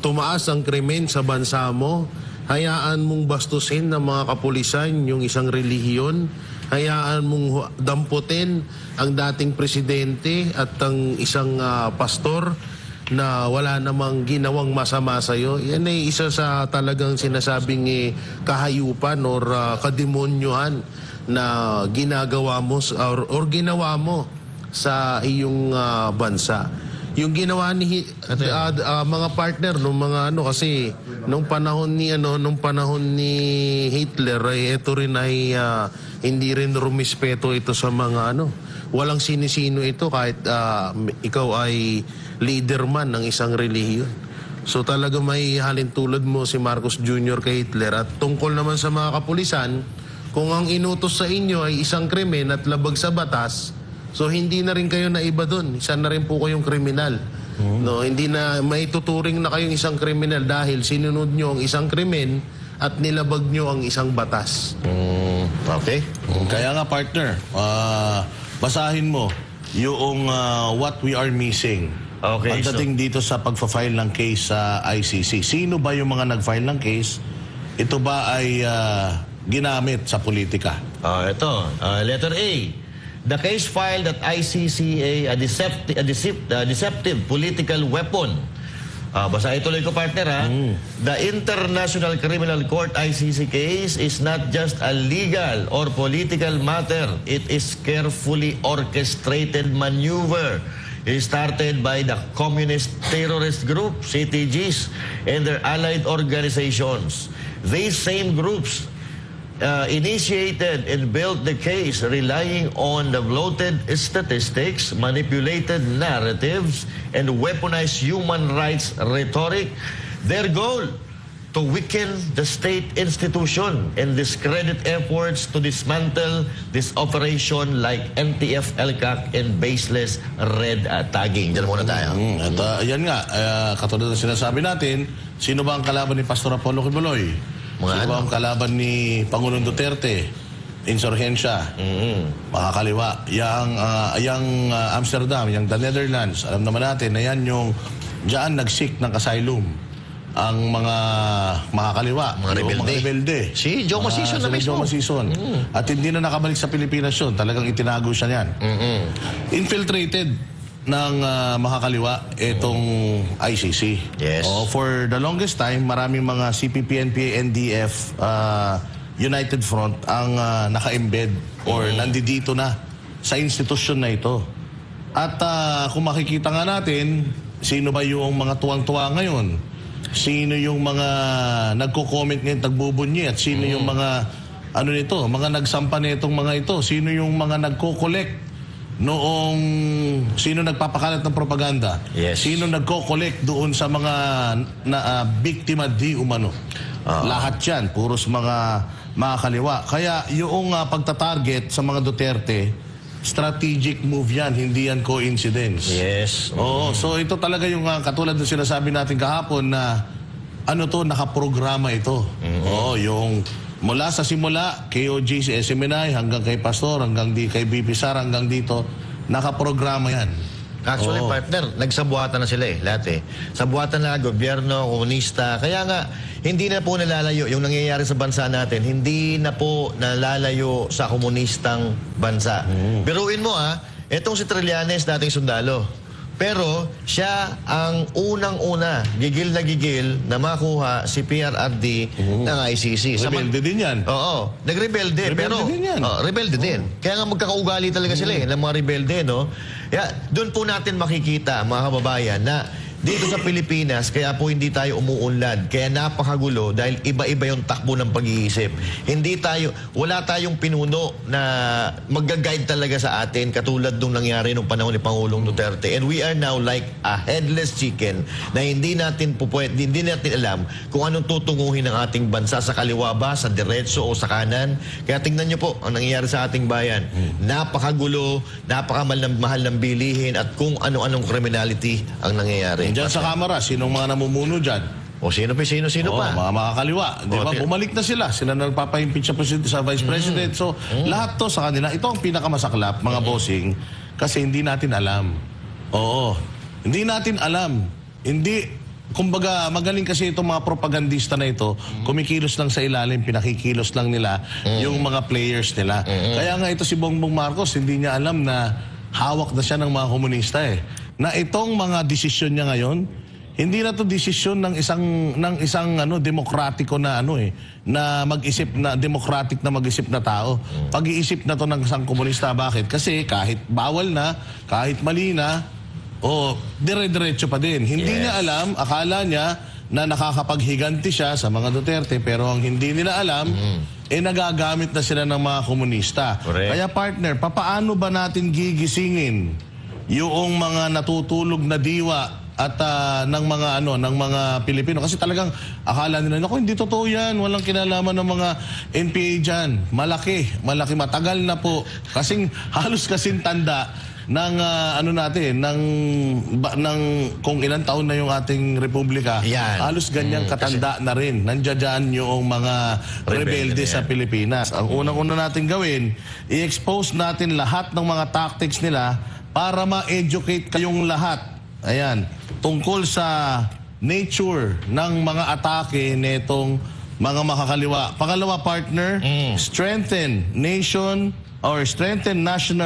tumaas ang krimen sa bansa mo, hayaan mong bastusin ng mga kapulisan yung isang relihiyon, hayaan mong damputin ang dating presidente at ang isang pastor na wala namang ginawang masama sa'yo. Yan ay isa sa talagang sinasabing kahayupan or kademonyohan na ginagawa mo or ginawa mo sa iyong bansa. Yung ginawa ni mga partner nung mga kasi nung panahon ni Hitler ay ito rin ay hindi rin rumispeto ito sa mga walang sinisino ito kahit ikaw ay leader man ng isang relihiyon. So talaga may halintulad mo si Marcos Jr. kay Hitler. At tungkol naman sa mga kapulisan, kung ang inutos sa inyo ay isang krimen at labag sa batas, so hindi na rin kayo na iba doon. Isa na rin po kayong kriminal. No, hindi na maituturing na kayong isang kriminal dahil sinunod nyo ang isang krimen at nilabag nyo ang isang batas. Okay. Kaya nga, partner, basahin mo yung what we are missing. Okay, Pagdating dito sa pagpa-file ng case sa ICC, sino ba yung mga nag-file ng case? Ito ba ay ginamit sa politika? Ito, letter A. The case filed at ICC a deceptive political weapon. Basta ituloy ko, partner, ha? The International Criminal Court ICC case is not just a legal or political matter. It is carefully orchestrated maneuver. It started by the communist terrorist group, CTGs, and their allied organizations. These same groups initiated and built the case relying on the bloated statistics, manipulated narratives, and weaponized human rights rhetoric. Their goal, to weaken the state institution and discredit efforts to dismantle this operation like NTF, LCAC, and baseless red tagging. Diyan muna tayo. At yan nga, katulad ng sinasabi natin, sino ba ang kalaban ni Pastor Apollo Kibuloy? Sino ba ang kalaban ni Pangulong Duterte? Insurhensya. Makakaliwa. Yang Amsterdam, yang the Netherlands, alam naman natin na yan yung diyan nag-seek ng asylum ang mga makakaliwa, Mga yung rebelde. Si Joe Masison na sila mismo. Joe Masison. At hindi na nakabalik sa Pilipinas yun. Talagang itinago siya niyan. Infiltrated ng makakaliwa itong ICC. Yes. For the longest time, maraming mga CPP, NPA, NDF, United Front ang naka-embed or nandito na sa institusyon na ito. At kung makikita nga natin, sino ba yung mga tuwang-tuwa ngayon? Sino yung mga nagko-comment ngayon, nagbubunyi? At sino yung mga, ano nito, mga nagsampa nitong mga ito? Sino yung mga nagko-collect noong, sino nagpapakalat ng propaganda? Yes. Sino nagko-collect doon sa mga biktima di umano? Lahat yan, puros mga kaliwa. Kaya yung pagtatarget sa mga Duterte, strategic move yan, hindi yan coincidence. Yes. Oo, so ito talaga yung katulad ng sinasabi natin kahapon na ano to, nakaprograma ito. Oo, yung mula sa simula, KOJ, si SMNI, hanggang kay Pastor, hanggang kay BP Sara, hanggang dito, nakaprograma yan. Actually, partner, nagsabuatan na sila lahat Sabuatan na, gobyerno, komunista. Kaya nga, hindi na po nalalayo yung nangyayari sa bansa natin. Hindi na po nalalayo sa komunistang bansa. Biruin mo etong si Trillanes, dating sundalo. Pero siya ang unang-una, gigil na makuha si PRRD ng ICC. Rebelde din yan. Oo, nagrebelde. Rebelde Pero, din yan. rebelde din. Kaya nga magkakaugali talaga sila ng mga rebelde, no? Kaya doon po natin makikita, mga kababayan, na dito sa Pilipinas, kaya po hindi tayo umuunlad. Kaya napakagulo dahil iba-iba yung takbo ng pag-iisip. Wala tayong pinuno na mag-guide talaga sa atin katulad nung nangyari nung panahon ni Pangulong Duterte. And we are now like a headless chicken na hindi natin alam kung anong tutunguhin ng ating bansa sa kaliwa ba, sa diretso o sa kanan. Kaya tingnan nyo po ang nangyayari sa ating bayan. Napakagulo, napakamahal ng bilihin at kung ano-anong criminality ang nangyayari. Diyan sa kamera, sinong mga namumuno dyan? O sino pa? Mga makakaliwa. Di ba? Bumalik na sila. Sila na nagpapa-impeach sa Vice President. So, lahat to sa kanila. Ito ang pinakamasaklap, mga bossing, kasi hindi natin alam. Oo. Hindi natin alam. Kumbaga, magaling kasi itong mga propagandista na ito, kumikilos lang sa ilalim, pinakikilos lang nila yung mga players nila. Kaya nga ito si Bongbong Marcos, hindi niya alam na hawak na siya ng mga komunista na itong mga desisyon niya ngayon, hindi na to desisyon ng isang demokratiko na na mag-isip na democratic na mag-isip na tao. Pag-iisip na to ng isang komunista. Bakit? Kasi kahit bawal na, kahit mali na, dire-diretso pa din. Hindi niya alam, akala niya na nakakapaghiganti siya sa mga Duterte, pero ang hindi nila alam, nagagamit na sila ng mga komunista. Correct. Kaya partner, papaano ba natin gigisingin yung mga natutulog na diwa at ng mga Pilipino? Kasi talagang akala nila, naku, hindi totoo yan, walang kinalaman ng mga NPA dyan. Malaki, matagal na po. Kasing halos kasing tanda ng kung ilang taon na yung ating republika. Yan. Halos ganyang katanda na rin. Nandiyan yung mga rebelde sa Pilipinas. Ang unang-una natin gawin, i-expose natin lahat ng mga tactics nila para ma-educate kayong lahat. Ayan, tungkol sa nature ng mga atake netong mga makakaliwa. Pangalawa, partner, strengthen national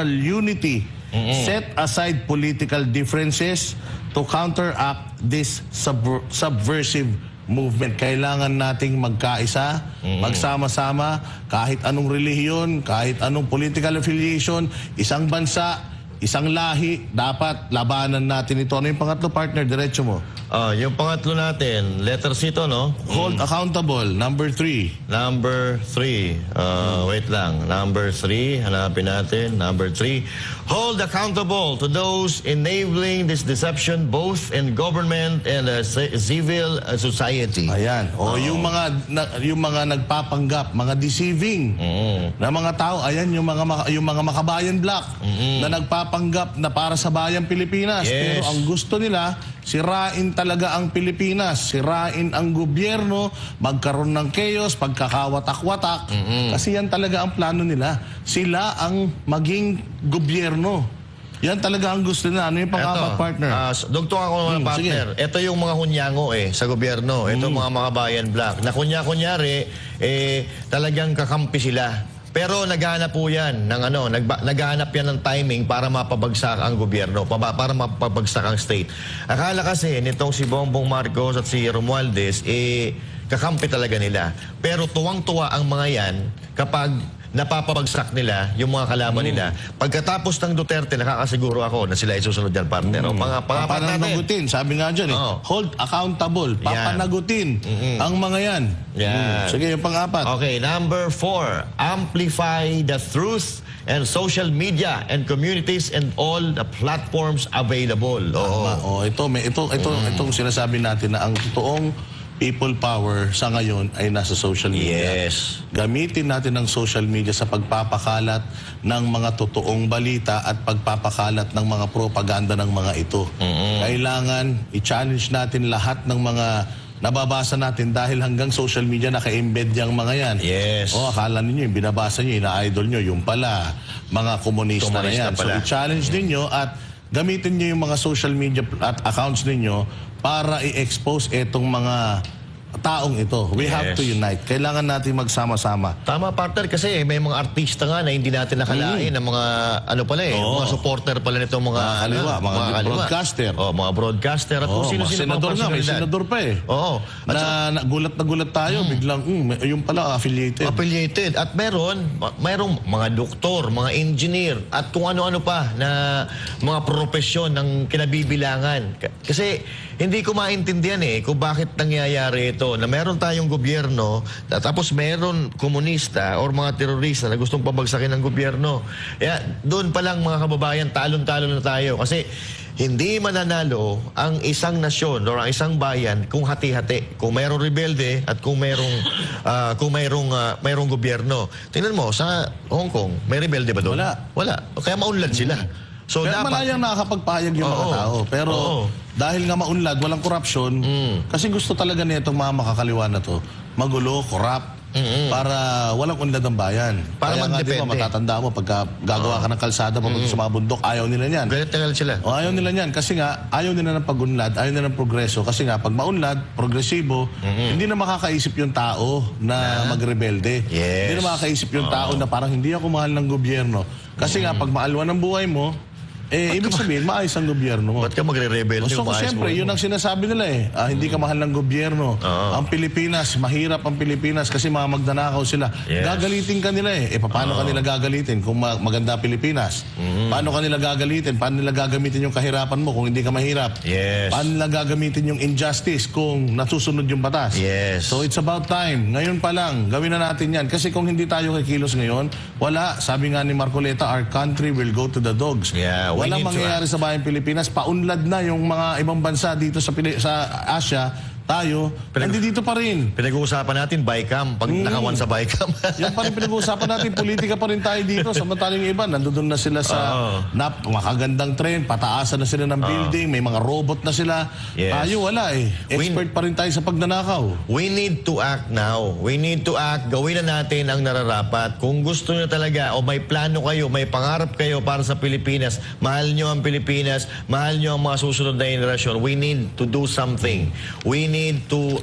unity. Set aside political differences to counteract this subversive movement. Kailangan nating magkaisa, magsama-sama, kahit anong relihiyon, kahit anong political affiliation, isang bansa, isang lahi, dapat labanan natin ito. Ano yung pangatlo, partner? Diretso mo. Yung pangatlo natin, letter C to, no? Hold accountable. Number 3. Number 3. Wait lang. Number 3. Hanapin natin. Number 3. Hold accountable to those enabling this deception both in government and civil society. Ayan. Yung mga nagpapanggap, mga deceiving na mga tao, ayan yung mga makabayan black na nagpapanggap na para sa bayang Pilipinas. Yes. Pero ang gusto nila, sirain talaga ang Pilipinas, sirain ang gobyerno, magkaroon ng chaos, pagkakawatak-watak. Kasi yan talaga ang plano nila. Sila ang maging gobyerno. Yan talaga ang gusto na. Ano yung pang-apat, partner? Dugtungan ko mga partner. Ito yung mga hunyango sa gobyerno. Ito mga Makabayan Black. Na kunyari, talagang kakampi sila. Pero naghahanap po yan ng naghahanap yan ng timing para mapabagsak ang gobyerno, para mapabagsak ang state. Akala kasi nitong si Bongbong Marcos at si Romualdez, kakampi talaga nila. Pero tuwang-tuwa ang mga yan kapag napapabagsak nila yung mga kalaban nila. Pagkatapos ng Duterte, nakakasiguro ako na sila isusunod yan, partner. O, Papanagutin. Sabi nga dyan, hold accountable. Papanagutin ang mga yan. Sige, yung pang-apat. Okay, number 4, amplify the truth and social media and communities and all the platforms available. Itong sinasabi natin na ang totoong people power sa ngayon ay nasa social media. Yes. Gamitin natin ang social media sa pagpapakalat ng mga totoong balita at pagpapakalat ng mga propaganda ng mga ito. Kailangan i-challenge natin lahat ng mga nababasa natin dahil hanggang social media naka-embed yung mga yan. Yes. Akala ninyo yung binabasa nyo, ina-idol nyo, yung pala, mga komunista na yan. So i-challenge ninyo at gamitin nyo yung mga social media at accounts ninyo para i-expose itong mga taong ito. We have to unite. Kailangan natin magsama-sama. Tama, partner, kasi may mga artista nga na hindi natin nakalain, ng mga mga supporter pala nito, mga kaliwa, mga broadcaster. Mga broadcaster at kung sino-sino senador nga, may senador pa na gulat tayo, biglang, yung pala affiliated. Affiliated. At mayroong mga doktor, mga engineer, at kung ano-ano pa na mga profesyon ng kinabibilangan. Kasi hindi ko maintindihan kung bakit nangyayari ito na meron tayong gobyerno tapos meron komunista or mga terorista na gustong pabagsakin ng gobyerno. Doon pa lang mga kababayan, talon-talon na tayo kasi hindi mananalo ang isang nasyon o ang isang bayan kung hati-hati. Kung mayroong rebelde at kung mayroong gobyerno. Tingnan mo, sa Hong Kong, may rebelde ba doon? Wala. Kaya maunlad sila. So Kaya malayang nakakapagpahayag yung mga tao. Pero dahil nga maunlad, walang korupsyon, kasi gusto talaga niya itong mga makakaliwa na to, magulo, korap, para walang unlad ang bayan. Para kaya nga di ba, matatanda mo, pagka gagawa ka ng kalsada papunta sa mga bundok, ayaw nila niyan. Galit sila. Ayaw nila niyan. Kasi nga, ayaw nila ng pag-unlad, ayaw nila ng progreso. Kasi nga, pag maunlad, progresibo, hindi na makakaisip yung tao na magrebelde. Yes. Hindi na makakaisip yung tao na parang hindi ako mahal ng gobyerno. Kasi nga, pag maalwan ng buhay mo, ibig sabihin, maayos ang gobyerno mo. Ba't ka magre-rebelde? So, siyempre, yun ang sinasabi nila hindi ka mahal ng gobyerno. Ang Pilipinas, mahirap ang Pilipinas kasi mga magnanakaw sila. Gagalitin ka nila paano ka nila gagalitin kung maganda Pilipinas? Paano ka nila gagalitin? Paano nila gagamitin yung kahirapan mo kung hindi ka mahirap? Paano nila gagamitin yung injustice kung nasusunod yung batas? So, it's about time. Ngayon pa lang, gawin na natin yan. Kasi kung hindi tayo kikilos ngayon, wala. Sabi nga ni Marcoleta, our country will go to the dogs. Walang mangyayari sa bayang Pilipinas. Paunlad na yung mga ibang bansa dito sa Asia. Tayo, nandito pa rin. Pinag-uusapan natin, BICAM. Pag nakawan sa BICAM. Yan pa rin pinag-uusapan natin. Politika pa rin tayo dito. Samantalang yung iba, nandun na sila sa makagandang tren. Pataasan na sila ng building. May mga robot na sila. Tayo, wala Expert pa rin tayo sa pagnanakaw. We need to act now. We need to act. Gawin na natin ang nararapat. Kung gusto nyo talaga o may plano kayo, may pangarap kayo para sa Pilipinas, mahal nyo ang Pilipinas, mahal nyo ang mga susunod na generasyon, we need to do something. We need to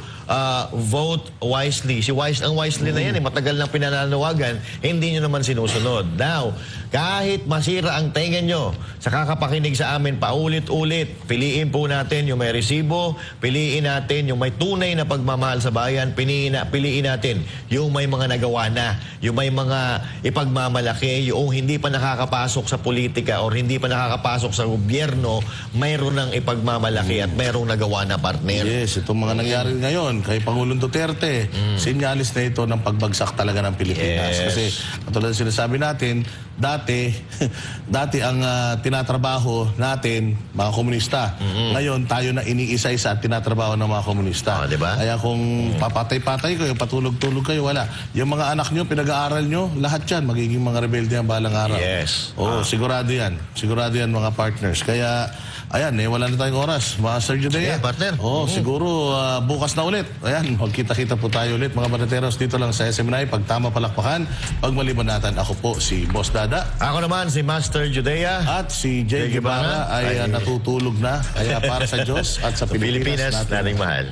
vote wisely. Ang wisely na yan, matagal nang pinananawagan, hindi nyo naman sinusunod. Now, kahit masira ang tenga nyo sa kakapakinig sa amin paulit-ulit, piliin po natin yung may resibo, piliin natin yung may tunay na pagmamahal sa bayan, piliin natin yung may mga nagawa na, yung may mga ipagmamalaki, yung hindi pa nakakapasok sa politika or hindi pa nakakapasok sa gobyerno, mayroon ng ipagmamalaki at mayroong nagawa na, partner. Yes, itong mga nangyari ngayon kay Pangulong Duterte, sinyalis na ito ng pagbagsak talaga ng Pilipinas. Kasi katulad sinasabi natin, dati ang tinatrabaho natin, mga komunista. Ngayon, tayo na iniisa-isa at tinatrabaho ng mga komunista. Diba? Kaya kung papatay-patay kayo, patulog-tulog kayo, wala. Yung mga anak nyo, pinag-aaral nyo, lahat yan, magiging mga rebelde ang balang araw. Sigurado yan. Sigurado yan, mga partners. Kaya, ayan, wala na tayong oras. Mga Sergio Dea. Partner. Siguro bukas na ulit. Ayan, magkita-kita po tayo ulit, mga banateros, dito lang sa SMNI, Pagtama Palakpakan. Pagmalibanatan, ako po si Boss Daddy. Bada. Ako naman si Master Judea. At si Jay Jay Guevara Guevara ay ay natutulog na. Kaya para sa Diyos at sa Pilipinas Pilipinas nating mahal.